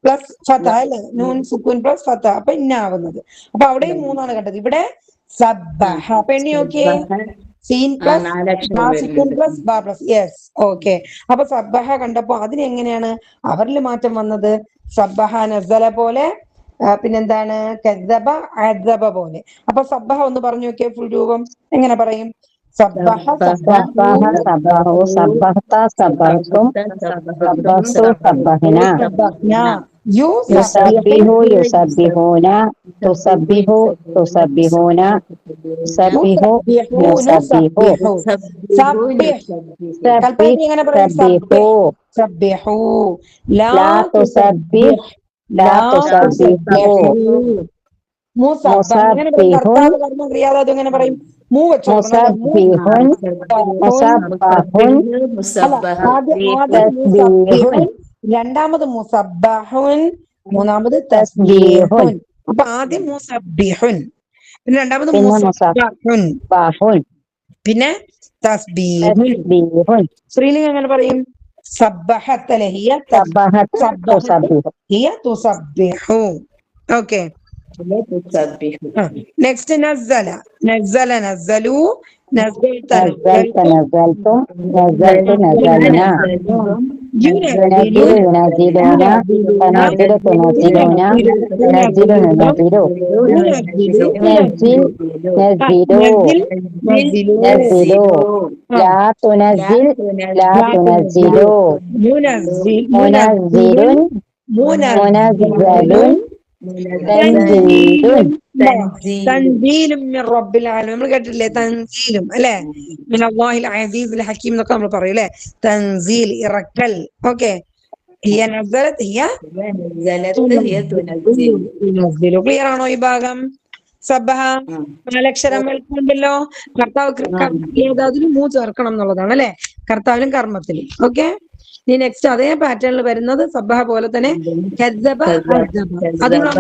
പ്ലസ് ഫത്ത അല്ലെ? നൂൻ സുക്കൂൻ പ്ലസ് ഫത്ത. അപ്പൊ ഇന്ന ആവുന്നത്. അപ്പൊ അവിടെയും 3 കണ്ടത്. ഇവിടെ സബ്ബഹ. അപ്പൊ എണ്ണി നോക്കിയേ. സീൻ പ്ലസ് സുക്കൂൻ പ്ലസ് ബാ പ്ലസ്. യെസ്. ഓക്കെ. അപ്പൊ സബ്ബഹ കണ്ടപ്പോ അതിനെങ്ങനെയാണ് അവരിൽ മാറ്റം വന്നത്? സബ്ബഹ നസ്സല പോലെ. പിന്നെന്താണ്? കദ്ദബ അദ്ദബ പോലെ. അപ്പൊ സബ്ബഹ ഒന്ന് പറഞ്ഞു നോക്കിയേ. ഫുൾ രൂപം എങ്ങനെ പറയും? സബ്ബഹ യുസബ്ബിഹു യുസബ്ബിഹൂന തുസബ്ബിഹു തുസബ്ബിഹൂന സബ്ബിഹു യുസബ്ബിഹു സബ്ബിഹു ലാ തുസബ്ബിഹു ലാ തുസബ്ബിഹു കർത്താവ് കർമ്മ ക്രിയാതെ എങ്ങനെ പറയും? മുസബ്ബിഹുൻ മുസബ്ബഹുൻ രണ്ടാമത് മുസബ്ബഹുൻ. മൂന്നാമത് തസ്ബീഹുൻ. അപ്പൊ ആദ്യം മുസബ്ബിഹുൻ. പിന്നെ രണ്ടാമത് മുസബ്ബഹുൻ. പിന്നെ തസ്ബീഹുൻ. സ്ത്രീലിംഗം എങ്ങനെ പറയും? സബ്ബഹത ഹിയ തുസബ്ബിഹു. ഓക്കെ. നെക്സ്റ്റ് നസ്സല. നസ്സല നസ്സലു. നസ്സൽത നസ്സൽതും നസ്സൽതു നസ്സൽന യുനസിലു യുനസിലൂന തനസിലു തുനസിലൂന നസിലു നുനസിലു നസിൽ നസിലു നസിലു ലാ തുനസിൽ ലാ തുനസിലു മുനസിലുൻ മുനസ്സലുൻ തൻസീലും മിർ റബ്ബിൽ ആലമീൻ. നമ്മൾ കേട്ടിട്ടില്ലേ? തൻസീലും അല്ലെ? മിനല്ലാഹിൽ അസീസിൽ ഹക്കീം എന്നൊക്കെ നമ്മൾ പറയും അല്ലെ? തൻസീൽ ഇറക്കൽ. ഓക്കെ. ഹിയ നസലത് ഹിയ തുനസ്സിലു. ക്ലിയർ ആണോ ഈ ഭാഗം? സബ്ബഹ 4 അക്ഷരങ്ങൾ ഉണ്ടല്ലോ. കർത്താവ് അതിന് മൂ ചേർക്കണം എന്നുള്ളതാണ് അല്ലെ? കർത്താവിനും കർമ്മത്തിലും. ഓക്കെ. ഇനി നെക്സ്റ്റ് അതേ പാറ്റേണിൽ വരുന്നത് സബ്ബഹ പോലെ തന്നെ കദ്ദബ അദ്ദബ.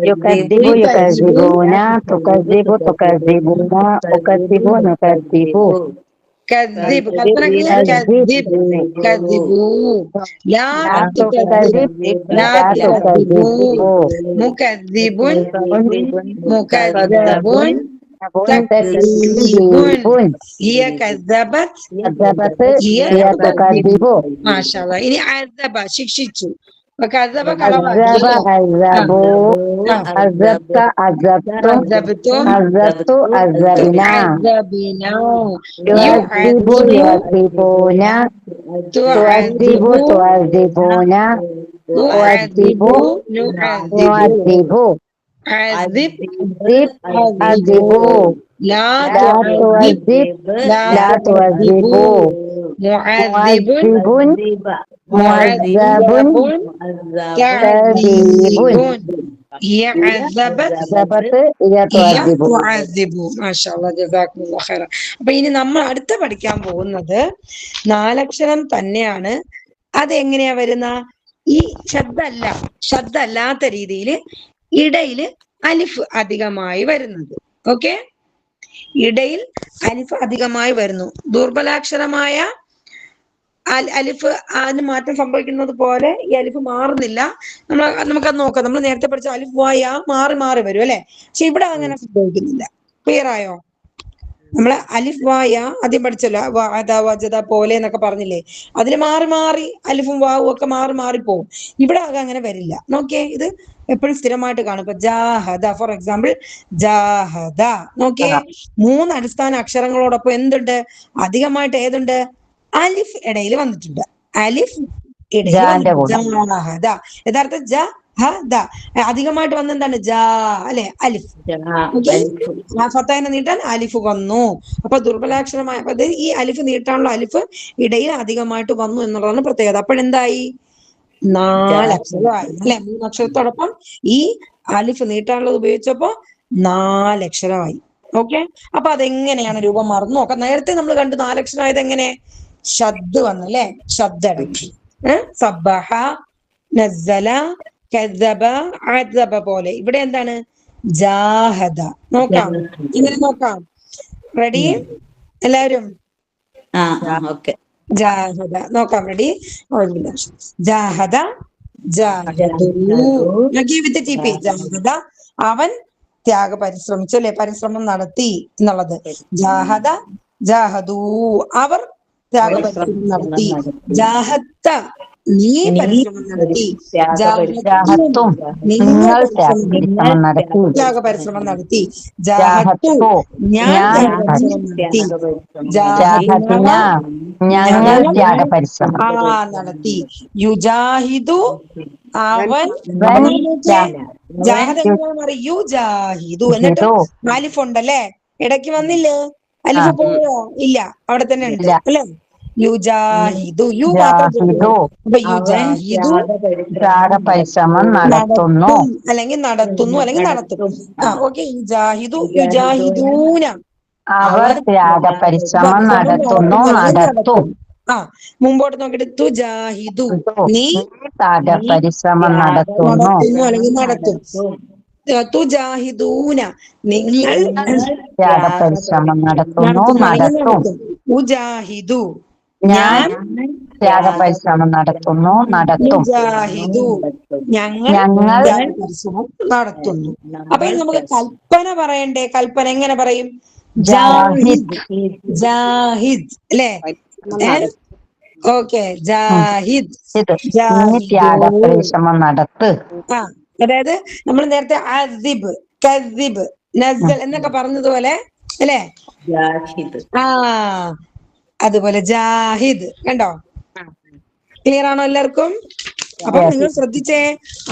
യുകദ്ദിബു യുകദ്ദിബൂന തുകദ്ദിബു തുകദ്ദിബൂന ഉകദ്ദിബു നുകദ്ദിബു كذب കൽപ്പന ക്രിയ كذب كذبوا لا لا تكذب تكذب لا لا تكذبوا تكذبوا مكذب مكذب تكذيب تكذيب هي كذبت كذبت هي هي تكذب تكذب ما شاء الله ഇനി عذب ശിക്ഷിച്ചു وكذب عذب കളവാക്കി عذبوا عذبت عذبتم عذبتم عذبت عذبنا تعذبنا يعذب يعذبون تعذب تعذبون تعذب نعذب نعذب عذب عذب عذبوا لا لا تعذب تعذب لا تعذبوا معذب معذب معذب تعذيب هي عذبت عذبت هي هي تعذب تعذب ما شاء الله جزاكم الله خيرا അപ്പൊ ഇനി നമ്മൾ അടുത്ത പഠിക്കാൻ പോകുന്നത് നാലക്ഷരം തന്നെയാണ്. അതെങ്ങനെയാ വരുന്ന ഈ ശബ്ദമല്ലാത്ത രീതിയിൽ ഇടയിൽ അലിഫ് അധികമായി വരുന്നത്. ഓക്കെ, ഇടയിൽ അലിഫ് അധികമായി വരുന്നു. ദുർബലാക്ഷരമായ അലിഫ് അതിന് മാറ്റം സംഭവിക്കുന്നത് പോലെ ഈ അലിഫ് മാറുന്നില്ല. നമുക്കത് നോക്കാം. നമ്മൾ നേരത്തെ പഠിച്ച അലിഫ് വായ മാറി മാറി വരും അല്ലെ, പക്ഷെ ഇവിടെ അങ്ങനെ സംഭവിക്കുന്നില്ല. ക്ലിയർ ആയോ? നമ്മള് അലിഫ് വായ ആദ്യം പഠിച്ചല്ലോ, വാദ വജദ പോലെ എന്നൊക്കെ പറഞ്ഞില്ലേ, അതിൽ മാറി മാറി അലിഫും വാവും ഒക്കെ മാറി മാറിപ്പോവും. ഇവിടെ അങ്ങനെ വരില്ല. നോക്കിയേ, ഇത് എപ്പോഴും സ്ഥിരമായിട്ട് കാണും. ഇപ്പൊ ജാഹദ ഫോർ എക്സാമ്പിൾ, ജാഹദ നോക്കിയേ, 3 അടിസ്ഥാന അക്ഷരങ്ങളോടൊപ്പം എന്തുണ്ട് അധികമായിട്ട്? ഏതുണ്ട്? അലിഫ് ഇടയിൽ വന്നിട്ടുണ്ട്. അലിഫ് ഇടയിൽ ജാഹദ, യഥാർത്ഥ ജഹദ അധികമായിട്ട് വന്ന എന്താണ്? ജാ അല്ലെ, അലിഫ്. ഫത്തായിനെ നീട്ടാൻ അലിഫ് വന്നു. അപ്പൊ ദുർബലാക്ഷരമായ ഈ അലിഫ് നീട്ടാനുള്ള അലിഫ് ഇടയിൽ അധികമായിട്ട് വന്നു എന്നുള്ളതാണ് പ്രത്യേകത. അപ്പോഴെന്തായി? 4 അക്ഷരമായി അല്ലെ. 3 അക്ഷരത്തോടൊപ്പം ഈ അലിഫ് നീട്ടാനുള്ളത് ഉപയോഗിച്ചപ്പോ 4 അക്ഷരമായി. ഓക്കെ, അപ്പൊ അതെങ്ങനെയാണ് രൂപം മാറുന്നു നോക്കാം. നേരത്തെ നമ്മൾ കണ്ടു 4 അക്ഷരമായത് എങ്ങനെ? ഷദ് വന്നു അല്ലെ, ഷദ് അടക്കി. സബ്ബഹ, നസ്സല, കദബ, അദബ പോലെ. ഇവിടെ എന്താണ്? ജാഹദ. നോക്കാം, ഇങ്ങനെ നോക്കാം. റെഡി എല്ലാവരും? ജാഹദ നോക്കാം. റെഡി? ജാഹദ, ജാഹദ അവൻ ത്യാഗ പരിശ്രമിച്ചു അല്ലെ, പരിശ്രമം നടത്തി എന്നുള്ളത്. ജാഹദ, ജാഹദൂ അവർ ത്യാഗ പരിശ്രമം നടത്തി. ജാഹത്ത നീ പരിശ്രമം നടത്തി. ജാഹത്തും നിങ്ങൾ ത്യാഗ പരിശ്രമം നടത്തി. ജാഹത്തു ഞാൻ പരിശ്രമം നടത്തി. ഞങ്ങൾ ത്യാഗ പരിശ്രമം നടത്തി. യുജാഹിദു അവൻ ജാഹദ് എങ്ങനെയാ മാറി? യുജാഹിദു. എന്നിട്ട് അലിഫ് ഉണ്ടല്ലേ, ഇടയ്ക്ക് വന്നില്ലേ? അലിഫ് പോയോ? ഇല്ല, അവിടെ തന്നെ ഉണ്ട് അല്ലെ. യുജാഹിദു, യു മാത്രം. പരിശ്രമം നടത്തുന്നു അല്ലെങ്കിൽ നടത്തുന്നു അല്ലെങ്കിൽ നടത്തും. ഓക്കെ, യുജാഹിദു, യുജാഹിദൂന അവർ ത്യാഗ പരിശ്രമം നടത്തുന്നു നടത്തും. മുമ്പോട്ട് നോക്കിയിട്ട് തുജാഹിദു നീ ത്യാഗ പരിശ്രമം നടത്തുന്നു അല്ലെങ്കിൽ നടത്തും. തുജാഹിദൂന നിങ്ങൾ ത്യാഗ പരിശ്രമം നടത്തുന്നു നടത്തും. ഉജാഹിദു ഞാൻ ത്യാഗ പരിശ്രമം നടത്തുന്നു നടത്തും. ഉജാഹിദു ഞങ്ങൾ പരിശ്രമം നടത്തുന്നു. അപ്പൊ ഇനി നമുക്ക് കൽപ്പന പറയണ്ടേ? കൽപ്പന എങ്ങനെ പറയും? ജാഹിദ്, ജാഹിദ് അല്ലേ? ഓക്കെ, ജാഹിദ് ത്യാഗ പരിശ്രമം നടത്ത്. അതായത് നമ്മൾ നേരത്തെ അസിബ്, കസിബ്, നസ്സൽ എന്നൊക്കെ പറഞ്ഞതുപോലെ അല്ലേ? അതുപോലെ ജാഹിദ്. കണ്ടോ? ക്ലിയർ ആണോ എല്ലാവർക്കും? അപ്പൊ നിങ്ങൾ ശ്രദ്ധിച്ചേ,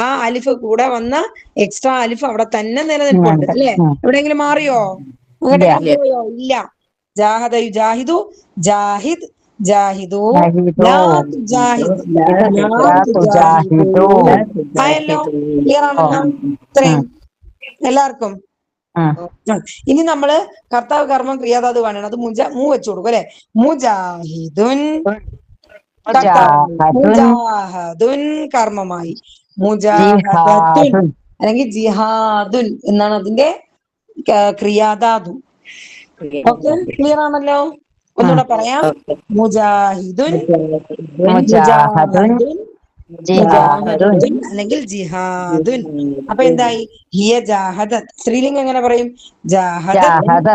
ആ അലിഫ് കൂടെ വന്ന എക്സ്ട്രാ അലിഫ് അവിടെ തന്നെ നിലനിൽപ്പുണ്ട് അല്ലെ. എവിടെയെങ്കിലും മാറിയോ? അങ്ങോട്ടെങ്കിലും പോയോ? ഇല്ല. ജാഹദ, യുജാഹിദു, ജാഹിദ്, ജാഹിദു, ആയല്ലോ. ക്ലിയർ ആണല്ലോ ഇത്രയും എല്ലാവർക്കും? ഇനി നമ്മള് കർത്താവ് കർമ്മം ക്രിയാധാതു കാണണം. അത് മൂ വെച്ചു കൊടുക്കും അല്ലെ. മുജാഹിദുൻ, മുജാഹദുൻ കർമ്മമായി. മുജാഹദത്തുൻ അല്ലെങ്കിൽ ജിഹാദുൻ എന്നാണ് അതിന്റെ ക്രിയാധാതു. ഓക്കെ, ക്ലിയർ ആണല്ലോ? ഒന്നുകൂടെ പറയാം. മുജാഹിദുൻ, മുജാഹദുൻ, ജിഹാദുൻ, മുജാഹദുൻ അല്ലെങ്കിൽ ജിഹാദുൻ. അപ്പൊ എന്തായി? ഹിയ ജാഹദത്. സ്ത്രീലിംഗം എങ്ങനെ പറയും? ജാഹദത്,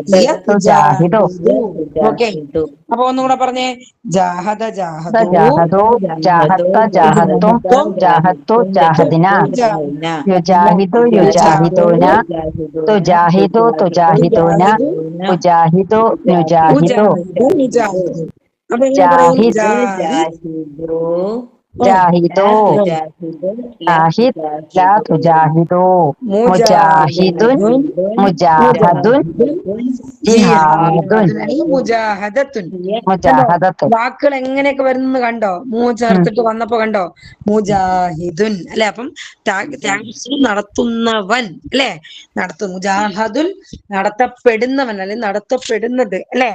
ഹിയ തുജാഹിദു, തുജാഹിദു. ഓക്കെ, അപ്പൊ ഒന്നുകൂടെ പറഞ്ഞേ. ജാഹദ ജാഹദു, ജാഹദു, ജാഹത്ത ജാഹത്തും, ജാഹത്തു ജാഹദിന, യുജാഹിദു യുജാഹിദൂന, തുജാഹിദു തുജാഹിദൂന, മുജാഹിദു നുജാഹിദു, മുജാഹിദു. അപ്പൊ എങ്ങനെ പറയും? ജാഹിദു, ജാഹിദ്, ലാ തുജാഹിദു, മുജാഹിദുൻ, മുജാഹദുൻ, ജിഹാദുൻ, മുജാഹദത്തുൻ. മുജാഹദത്തുൻ. വാക്കുകൾ എങ്ങനെയൊക്കെ വരുന്നത് കണ്ടോ? ചേർത്തിട്ട് വന്നപ്പോ കണ്ടോ? മുജാഹിദുൻ അല്ലെ? അപ്പം നടത്തുന്നവൻ അല്ലെ? മുജാഹദുൻ നടത്തപ്പെടുന്നവൻ അല്ലെങ്കിൽ നടത്തപ്പെടുന്നത് അല്ലെ?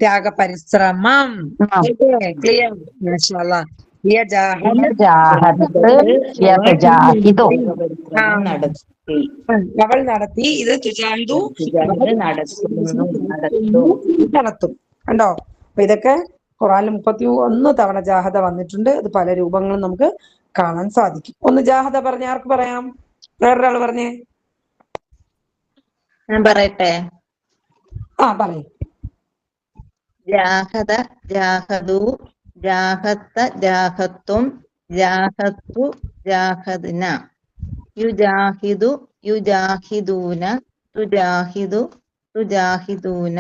ത്യാഗപരിശ്രമം. ക്ലിയർ? മാഷാഅല്ലാഹ്. അവൾ നടത്തി, ഇത് തുജാഹിദു നടത്തും. കണ്ടോ? അപ്പൊ ഇതൊക്കെ ഖുറാനിൽ 31 തവണ ജാഹദ വന്നിട്ടുണ്ട്. അത് പല രൂപങ്ങളും നമുക്ക് കാണാൻ സാധിക്കും. ഒന്ന് ജാഹദ പറഞ്ഞ ആർക്ക് പറയാം? വേറൊരാള് പറഞ്ഞേ. ഞാൻ പറയട്ടെ. പറയും. ജാഹദ ജാഹദു, ജാഹത്ത ജാഹത്തും, ജാഹത്തു ജാഹദിന, യുജാഹിദു യുജാഹിദൂന, തുജാഹിദു തുജാഹിദൂന,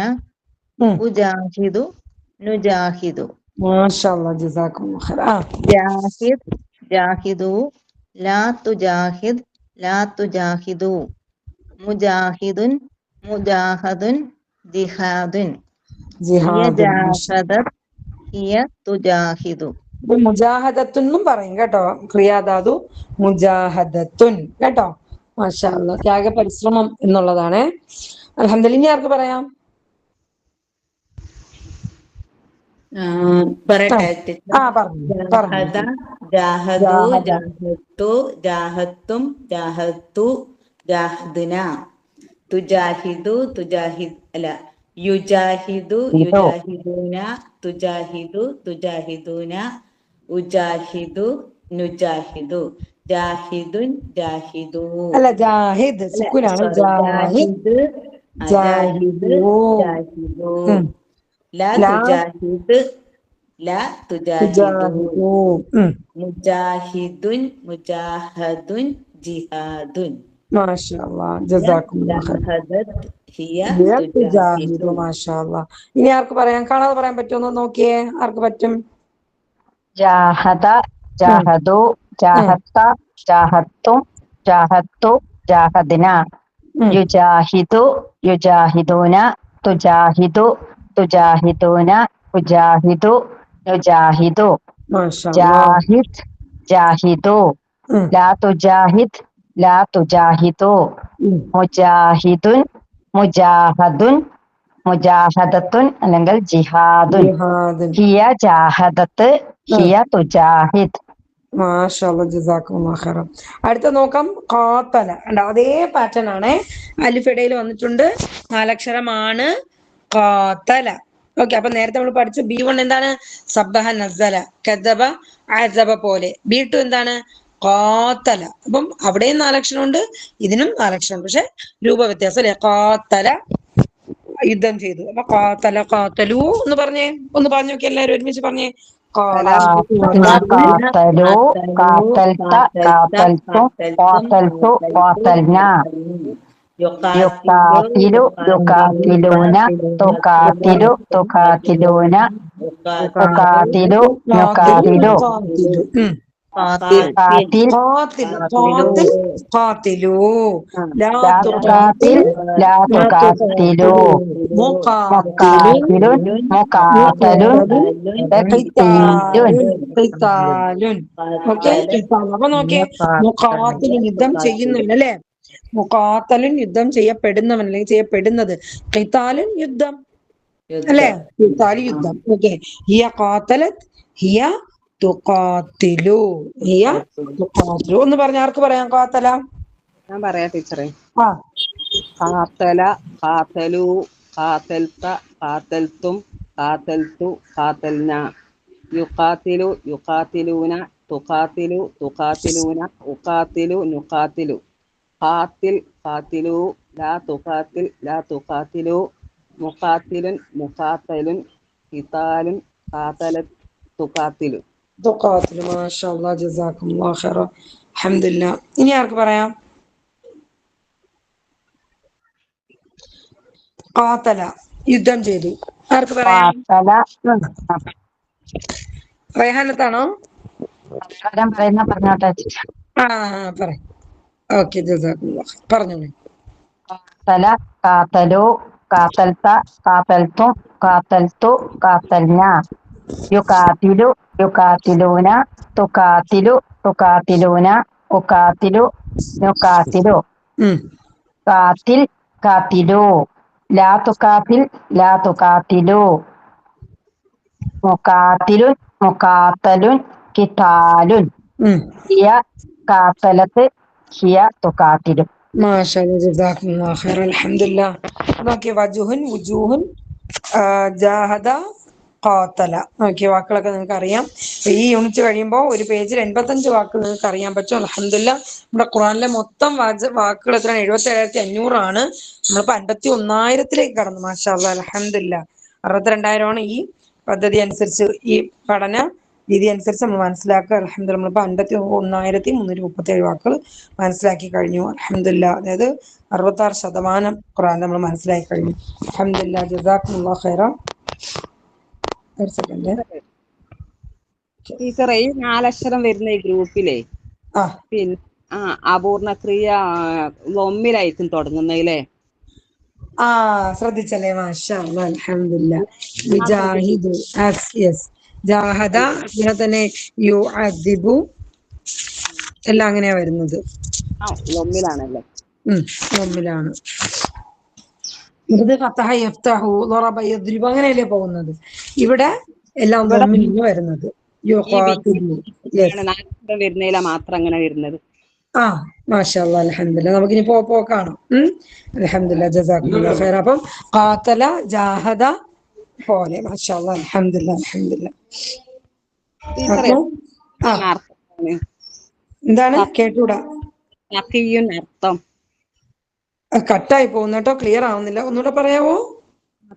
ഉജാഹിദു നുജാഹിദു. മാഷാഅല്ലാഹ്, ജസാക്കല്ലാഹു ഖൈർ. ജാഹിദ് ജാഹിദു, ലാ തുജാഹിദ് ലാ തുജാഹിദു, മുജാഹിദുൻ മുജാഹദുൻ, ജിഹാദുൻ. മുജാഹദത്തുന്നും പറയും കേട്ടോ. ക്രിയാധാതു മുജാഹദത്തുൻ കേട്ടോ. മാഷാ അല്ലാഹ്. ത്യാഗപരിശ്രമം എന്നുള്ളതാണ്. അൽഹംദുലില്ലാഹ്. ഇനി ആർക്ക് പറയാം? പറയട്ടെ. പറഞ്ഞു. ജാഹദു, ജാഹത്തു, ജാഹത്തും, ജാഹത്തു, ജാഹദിന, തുജാഹിദു, യുജാഹിദു, യുജാഹിദൂന, തുജാഹിദു, തുജാഹിദൂന, ഉജാഹിദു, നുജാഹിദു, ജാഹിദുൻ, ജാഹിദു. അല്ല, ജാഹിദ് സുക്കൂനാണ്. ജാഹിദ്, ജാഹിദ്, ജാഹിദു. ലാ തുജാഹിദ്, ലാ തുജാഹിദു. മുജാഹിദുൻ, മുജാഹദുൻ, ജിഹാദുൻ. മാഷാഅല്ലാഹ്, ജസാക്കുമുല്ലാഹ് ഖൈർ. മാഷാഅല്ലാഹ്. ഇനി ആർക്ക് പറയാം? കാണാതെ പറയാൻ പറ്റുമോ? നോക്കിയേ, ആർക്ക് പറ്റും? ജാഹദ, ജാഹദു, ജാഹത്ത, ജാഹത്തും, ജാഹത്തു, ജാഹദിന, യുജാഹിദു, യുജാഹിദൂന, തുജാഹിദു, തുജാഹിദൂന, ഉജാഹിദു, നുജാഹിദു, ജാഹിദ്, ജാഹിദു, ലാ തുജാഹിദ് ലാ തുജാഹിദു, മുജാഹിദുൻ, മുജാഹദുൻ, മുജാഹദത്തുൻ അല്ലെങ്കിൽ ജിഹാദുൻ, ഹിയ ജാഹദത്ത്, ഹിയ തുജാഹിദ്. മാഷാഅല്ലാഹ്, ജസാക്കല്ലാഹു ഖൈർ. അടുത്ത നോക്കാം. ഖാതല. അതേ പാറ്റേൺ ആണ്. അലിഫിടയിൽ വന്നിട്ടുണ്ട്. 4 അക്ഷരമാണ് ഖാതല. ഓക്കെ, അപ്പൊ നേരത്തെ നമ്മൾ പഠിച്ച B1 എന്താണ്? സബ്ബഹ, നസ്സല, കദബ, അസബ പോലെ. B2 എന്താണ്? ഖാതല. അപ്പം അവിടെയും 4 അക്ഷരമുണ്ട്, ഇതിനും 4 അക്ഷരം, പക്ഷെ രൂപ വ്യത്യാസം അല്ലെ? ഖാതല യുദ്ധം ചെയ്തു. അപ്പൊ ഖാതല, ഖാതലു എന്ന് പറഞ്ഞേ. ഒന്ന് പറഞ്ഞു നോക്കി, എല്ലാവരും ഒരുമിച്ച് പറഞ്ഞേ. ഖാതലു, ഖാതൽത, ഖാതൽതു, ഖാതൽതു, ഖാതൽന, യുഖാതിലു, യുഖാതിലൂന, തുഖാതിലു, തുഖാതിലൂന, ഉഖാതിലു, നുഖാതിലു, ഖാതിൽ, ലാ തുഖാതിലു, മുഖാതിലുൻ, മുഖാതലുൻ, ഖിതാലുൻ. ഓക്കെ, അപ്പൊ നോക്കിയേ, മുഖാത്തിലും യുദ്ധം ചെയ്യുന്നുണ്ട് അല്ലെ? മുഖാത്തലുൻ യുദ്ധം ചെയ്യപ്പെടുന്നവൻ അല്ലെങ്കിൽ ചെയ്യപ്പെടുന്നത്. ഖിതാലുൻ യുദ്ധം അല്ലെ? ഖിതാലു യുദ്ധം. ഓക്കെ, ഹിയ ഖാതലത്, ഹിയ തുഖാതിലു, ഹിയ തുഖാതിലു. ഒന്ന് പറഞ്ഞ ആർക്ക് പറയാം? ഖാതല. ഞാൻ പറയാം ടീച്ചറെ. ഖാത്തല, ഖാത്തലു, ഖാത്തൽത, ഖാത്തൽത്തും, ഖാത്തൽതു, ഖാത്തൽന. യുഖാത്തിലു, യുഖാത്തിലൂന, തുഖാത്തിലു, തുഖാത്തിലൂന, ഉഖാത്തിലു, നുഖാത്തിലു. ഖാത്തിൽ, ഖാത്തിലു, ലാ തുഖാത്തിൽ, ലാ തുഖാത്തിലു. മുഖാത്തിലുൻ, മുഖാത്തലുൻ, ഖിതാലുൻ, ഖാതലത്, തുഖാത്തിലു. തുഖാത്തിലു. മാഷാ അല്ലാഹ്, ജസാക്കുമുല്ലാഹ് ഖൈറ. അൽഹംദുലില്ലാ. ഇനി ആർക്ക് പറയാം? ഖാതല, യുദ്ധം ചെയ്തു. ആർക്ക് പറയാം? ഖാത്തല. റൈഹാനത്താണോ? പറഞ്ഞോട്ടെ. പറയും. ഓക്കെ, ജസാക്കുമുല്ലാഹ്. പറഞ്ഞോളൂ. ഖാത്തല, ഖാത്തലു, ഖാത്തൽത, ഖാത്തൽത്തും, ഖാത്തൽതു, ഖാത്തൽന. യുഖാത്തിലു, യുഖാത്തിലൂന, തുഖാത്തിലു, തുഖാത്തിലൂന, ഉഖാത്തിലു, നുഖാത്തിലു. ഖാത്തിൽ, ഖാത്തിലു. ലാ തുഖാത്തിൽ, ലാ തുഖാത്തിലു. മുഖാത്തിലുൻ, മുഖാത്തലുൻ, ഖിതാലുൻ. ഹിയ ഖാത്തലത്ത്, ഹിയ തുഖാത്തിലു. മാഷാ അല്ലാഹ്, ജസാക്കുമുല്ലാഹ് ഖൈറ. അൽഹംദുലില്ലാ. നോക്കിയ വജുഹുൻ, വുജൂഹുൻ, ജാഹദ, ഖാത്തല. നോക്കിയ വാക്കുകളൊക്കെ നിങ്ങൾക്ക് അറിയാം. ഈ യൂണിറ്റ് കഴിയുമ്പോൾ ഒരു പേജിൽ 85 വാക്കുകൾ നിങ്ങൾക്ക് അറിയാൻ പറ്റും. അൽഹംദുലില്ലാ. നമ്മുടെ ഖുർആനിലെ മൊത്തം വാക്കുകൾ എത്രയാണ്? 77,500 നമ്മളിപ്പോ 51,000 കടന്നു. മാഷാ അല്ലാഹ്, അൽഹംദുലില്ലാ. 62,000 ഈ പദ്ധതി അനുസരിച്ച്, ഈ പഠന രീതി അനുസരിച്ച് നമ്മൾ മനസ്സിലാക്കുക. അൽഹംദുലില്ലാ. നമ്മളിപ്പോ 51,337 വാക്കുകൾ മനസ്സിലാക്കി കഴിഞ്ഞു. അൽഹംദുലില്ലാ. അതായത് 66% ഖുർആൻ നമ്മൾ മനസ്സിലാക്കി കഴിഞ്ഞു. അൽഹംദുലില്ലാ, ജസാക്കുമുല്ലാഹ് ഖൈറ. ഒരു സെക്കൻഡ്. ടീച്ചറെ, ഈ 4 അക്ഷരം വരുന്ന ഈ ഗ്രൂപ്പിലെ പിന്നെ അപൂർണ ക്രിയ ലൊമ്മിലായിരിക്കും തുടങ്ങുന്നതിലെ. ശ്രദ്ധിച്ചല്ലേ? മാഷാ അല്ലാഹ്, അൽഹംദുലില്ലാ. യുജാഹിദു, യെസ്. ജാഹദ, അങ്ങനെ തന്നെ യുഅദ്ദിബു, എല്ലാം അങ്ങനെയാ വരുന്നത്. ലൊമ്മിലാണല്ലേ? ലൊമ്മിലാണ്. ഇത് ഫതഹ യഫ്തഹു, ളറബ യദ്രിബു, അങ്ങനെയല്ലേ പോകുന്നത്. ഇവിടെ എല്ലാം ലൊമ്മിലാണ് വരുന്നത്. യുഖാതിലു, യെസ്. വരുന്നതിലാ മാത്രം അങ്ങനെ വരുന്നത്. മാഷാ അല്ലാഹ്, അൽഹംദുലില്ലാ. നമുക്കിനി കാണാം. അൽഹംദുലില്ലാ, ജസാക്കുമുല്ലാഹ് ഖൈറ. അപ്പം ഖാതല, ജാഹദ പോലെ. മാഷാ അല്ലാഹ്, അൽഹംദുലില്ലാ, അൽഹംദുലില്ലാ. എന്താണ്? കേട്ടൂടാ. അർത്ഥം കട്ടായി പോകുന്ന കേട്ടോ, ക്ലിയർ ആവുന്നില്ല. ഒന്നുകൂടെ പറയാവോ?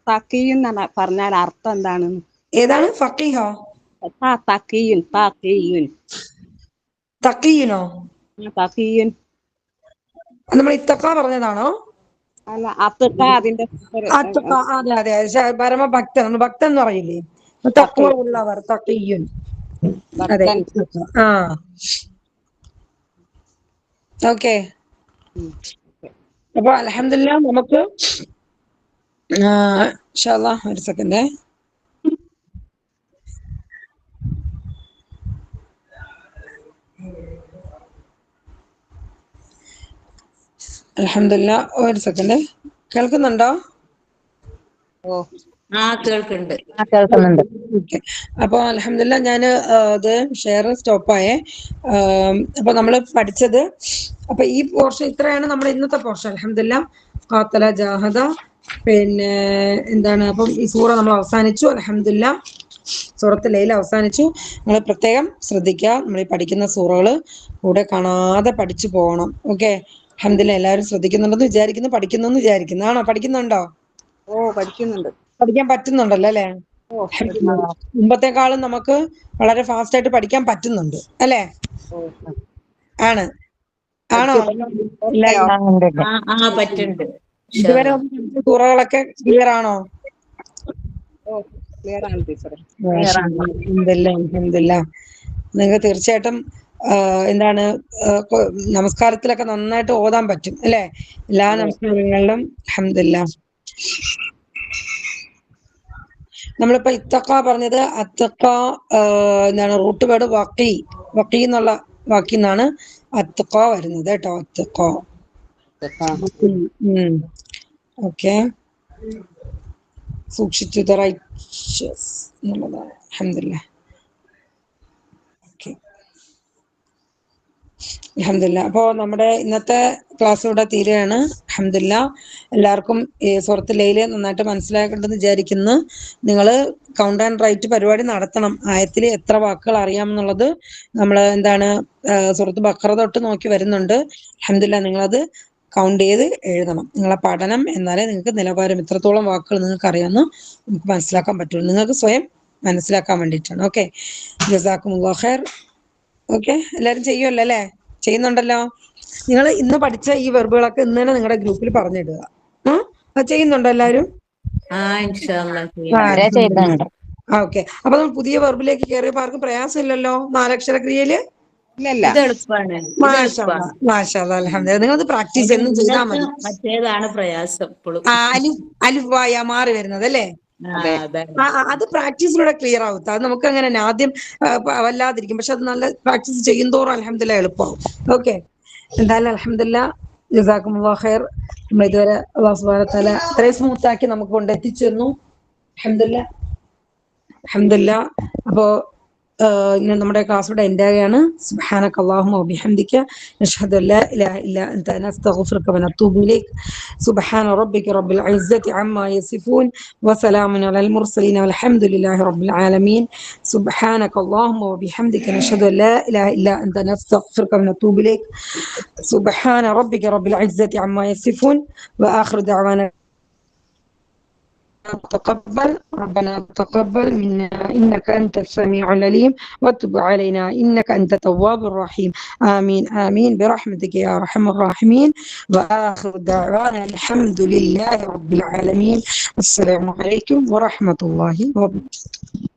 തഖിയ്യുൻ പറഞ്ഞാൽ അർത്ഥം എന്താണ്? ഏതാണ്? ഫഖീഹോ? തഖിയ്യുൻ. തഖിയ്യുനോ? തഖിയ്യുൻ നമ്മൾ ഇത്തഖ പറഞ്ഞതാണോ? അല്ല, അത്ഖ. അതിന്റെ അതെ, പരമഭക്തൻ. നമ്മൾ ഭക്തൻ എന്ന് പറയില്ലേ? തഖ്വ ഉള്ളവർ, തഖിയ്യുൻ. അതെ, ഓക്കെ. അപ്പൊ അൽഹംദുലില്ലാ, നമുക്ക് ഇൻഷാ അല്ലാഹ്, ഒരു സെക്കൻഡ്. അൽഹംദുലില്ലാ, ഒരു സെക്കൻഡ്. കേൾക്കുന്നുണ്ടോ? കേൾക്കുന്നുണ്ട്. അപ്പൊ അൽഹംദുലില്ലാ, ഞാൻ ഇത് ഷെയർ സ്റ്റോപ്പായേ. അപ്പൊ നമ്മൾ പഠിച്ചത്, അപ്പൊ ഈ പോർഷൻ ഇത്രയാണ് നമ്മൾ ഇന്നത്തെ പോർഷൻ. അൽഹംദുലില്ലാ. ഖാത്തല, ജാഹദ, പിന്നെ എന്താണ്, അപ്പം ഈ സൂറ നമ്മൾ അവസാനിച്ചു. അൽഹംദുലില്ലാ, സൂറത്തുൽ ലൈൽ അവസാനിച്ചു. നിങ്ങൾ പ്രത്യേകം ശ്രദ്ധിക്കുക, നമ്മൾ ഈ പഠിക്കുന്ന സൂറകള് കൂടെ കാണാതെ പഠിച്ചു പോകണം. ഓക്കെ. അൽഹംദുലില്ലാ, എല്ലാവരും ശ്രദ്ധിക്കുന്നുണ്ടെന്ന് വിചാരിക്കുന്നു, പഠിക്കുന്നു വിചാരിക്കുന്നു. ആണോ? പഠിക്കുന്നുണ്ടോ? പഠിക്കുന്നുണ്ട്. പഠിക്കാൻ പറ്റുന്നുണ്ടല്ലോ അല്ലെ? മുമ്പത്തെക്കാളും നമുക്ക് വളരെ ഫാസ്റ്റ് ആയിട്ട് പഠിക്കാൻ പറ്റുന്നുണ്ട് അല്ലേ? ആണോ? ഇതുവരെ സൂറകളൊക്കെ ക്ലിയർ ആണോ? അൽഹംദുലില്ലാ. നിങ്ങൾക്ക് തീർച്ചയായിട്ടും എന്താണ്, നമസ്കാരത്തിലൊക്കെ നന്നായിട്ട് ഓതാൻ പറ്റും അല്ലെ? എല്ലാ നമസ്കാരങ്ങളിലും. അൽഹംദുലില്ലാ. നമ്മളിപ്പോ ഇത്തഖ പറഞ്ഞത്, അത്തഖ എന്താണ്, റൂട്ട് വേർഡ് വഖി എന്നുള്ള വാക്കിൽ നിന്നാണ് അത്തഖ വരുന്നത് കേട്ടോ. അത്തഖ. ഓക്കെ. സൂക്ഷിച്ചു, എന്നുള്ളതാണ്. അൽഹംദുലില്ലാ. ഓക്കെ. അൽഹംദുലില്ലാ. അപ്പോൾ നമ്മുടെ ഇന്നത്തെ ക്ലാസ് ഇവിടെ തീരുകയാണ്. അൽഹംദുലില്ലാ. എല്ലാവർക്കും ഈ സൂറത്ത് ലൈല് നന്നായിട്ട് മനസ്സിലാക്കേണ്ടെന്ന് വിചാരിക്കുന്നു. നിങ്ങൾ കൗണ്ട് ആൻഡ് റൈറ്റ് പരിപാടി നടത്തണം. ആയത്തിൽ എത്ര വാക്കുകൾ അറിയാമെന്നുള്ളത് നമ്മൾ സൂറത്ത് ബഖറ തൊട്ട് നോക്കി വരുന്നുണ്ട്. അൽഹംദുലില്ലാ, നിങ്ങളത് കൗണ്ട് ചെയ്ത് എഴുതണം. നിങ്ങളെ പഠനം എന്നാലേ നിങ്ങൾക്ക് നിലവാരം എത്രത്തോളം വാക്കുകൾ നിങ്ങൾക്ക് അറിയാമെന്ന് നമുക്ക് മനസ്സിലാക്കാൻ പറ്റുള്ളൂ. നിങ്ങൾക്ക് സ്വയം മനസ്സിലാക്കാൻ വേണ്ടിയിട്ടാണ്. ഓക്കെ, ജസാക്കുമുല്ലാഹ് ഖൈർ. ഓക്കെ, എല്ലാവരും ചെയ്യുമല്ലോ അല്ലേ? ചെയ്യുന്നുണ്ടല്ലോ. നിങ്ങൾ ഇന്ന് പഠിച്ച ഈ വെർബുകളൊക്കെ ഇന്ന് തന്നെ നിങ്ങളുടെ ഗ്രൂപ്പിൽ പറഞ്ഞിടുക. അത് ചെയ്യുന്നുണ്ടോ എല്ലാവരും? ഓക്കെ. അപ്പൊ നമ്മൾ പുതിയ വെർബിലേക്ക് കയറിയപ്പോൾ ആർക്കും പ്രയാസമില്ലല്ലോ 4 അക്ഷര ക്രിയയില്. നിങ്ങളത് പ്രാക്ടീസ് എന്നും ചെയ്താൽ മതി. മറ്റേതാണ് പ്രയാസം. അലിഫ് വായ മാറി വരുന്നത് അല്ലേ? അത് പ്രാക്ടീസിലൂടെ ക്ലിയർ ആവും. അത് നമുക്ക് അങ്ങനെ ആദ്യം വല്ലാതിരിക്കും, പക്ഷെ അത് നല്ല പ്രാക്ടീസ് ചെയ്യുന്തോറും അൽഹംദുലില്ലാ എളുപ്പമാവും. ഓക്കെ, എന്തായാലും അൽഹംദുലില്ലാ, ജസാക്കുമുല്ലാഹ് ഖൈർ. നമ്മൾ ഇതുവരെ അല്ലാഹു സുബ്ഹാനഹു വ തആല ഇത്രയും സ്മൂത്ത് ആക്കി നമുക്ക് കൊണ്ട് എത്തിച്ചു തന്നു. അൽഹംദുലില്ലാ, അൽഹംദുലില്ലാ. അപ്പോ ഇങ്ങനെ നമ്മുടെ ക്ലാസ് ഇവിടെ എൻഡ് ആവുകയാണ്. സുബ്ഹാനക അല്ലാഹുമ്മ വബിഹംദിക നശ്ഹദു അല്ലാ ഇലാഹ ഇല്ലാ അൻത നസ്തഗ്ഫിറുക വനതൂബു ഇലൈക്. സുബ്ഹാന റബ്ബിക റബ്ബിൽ ഇസ്സത്തി അമ്മാ യസിഫൂൻ വസലാമുൻ അലൽ മുർസലീൻ വൽഹംദുലില്ലാഹി റബ്ബിൽ ആലമീൻ. സുബ്ഹാനക അല്ലാഹുമ്മ വബിഹംദിക നശ്ഹദു അല്ലാ ഇലാഹ ഇല്ലാ അൻത നസ്തഗ്ഫിറുക വനതൂബു ഇലൈക്. സുബ്ഹാന റബ്ബിക റബ്ബിൽ ഇസ്സത്തി അമ്മാ യസിഫൂൻ വആഖിറു ദഅവാന ربنا تقبل منا إنك أنت السميع العليم وتب علينا إنك أنت التواب الرحيم. آمين آمين برحمتك يا أرحم الراحمين. وآخر دعوانا الحمد لله رب العالمين. السلام عليكم ورحمة الله وبركاته.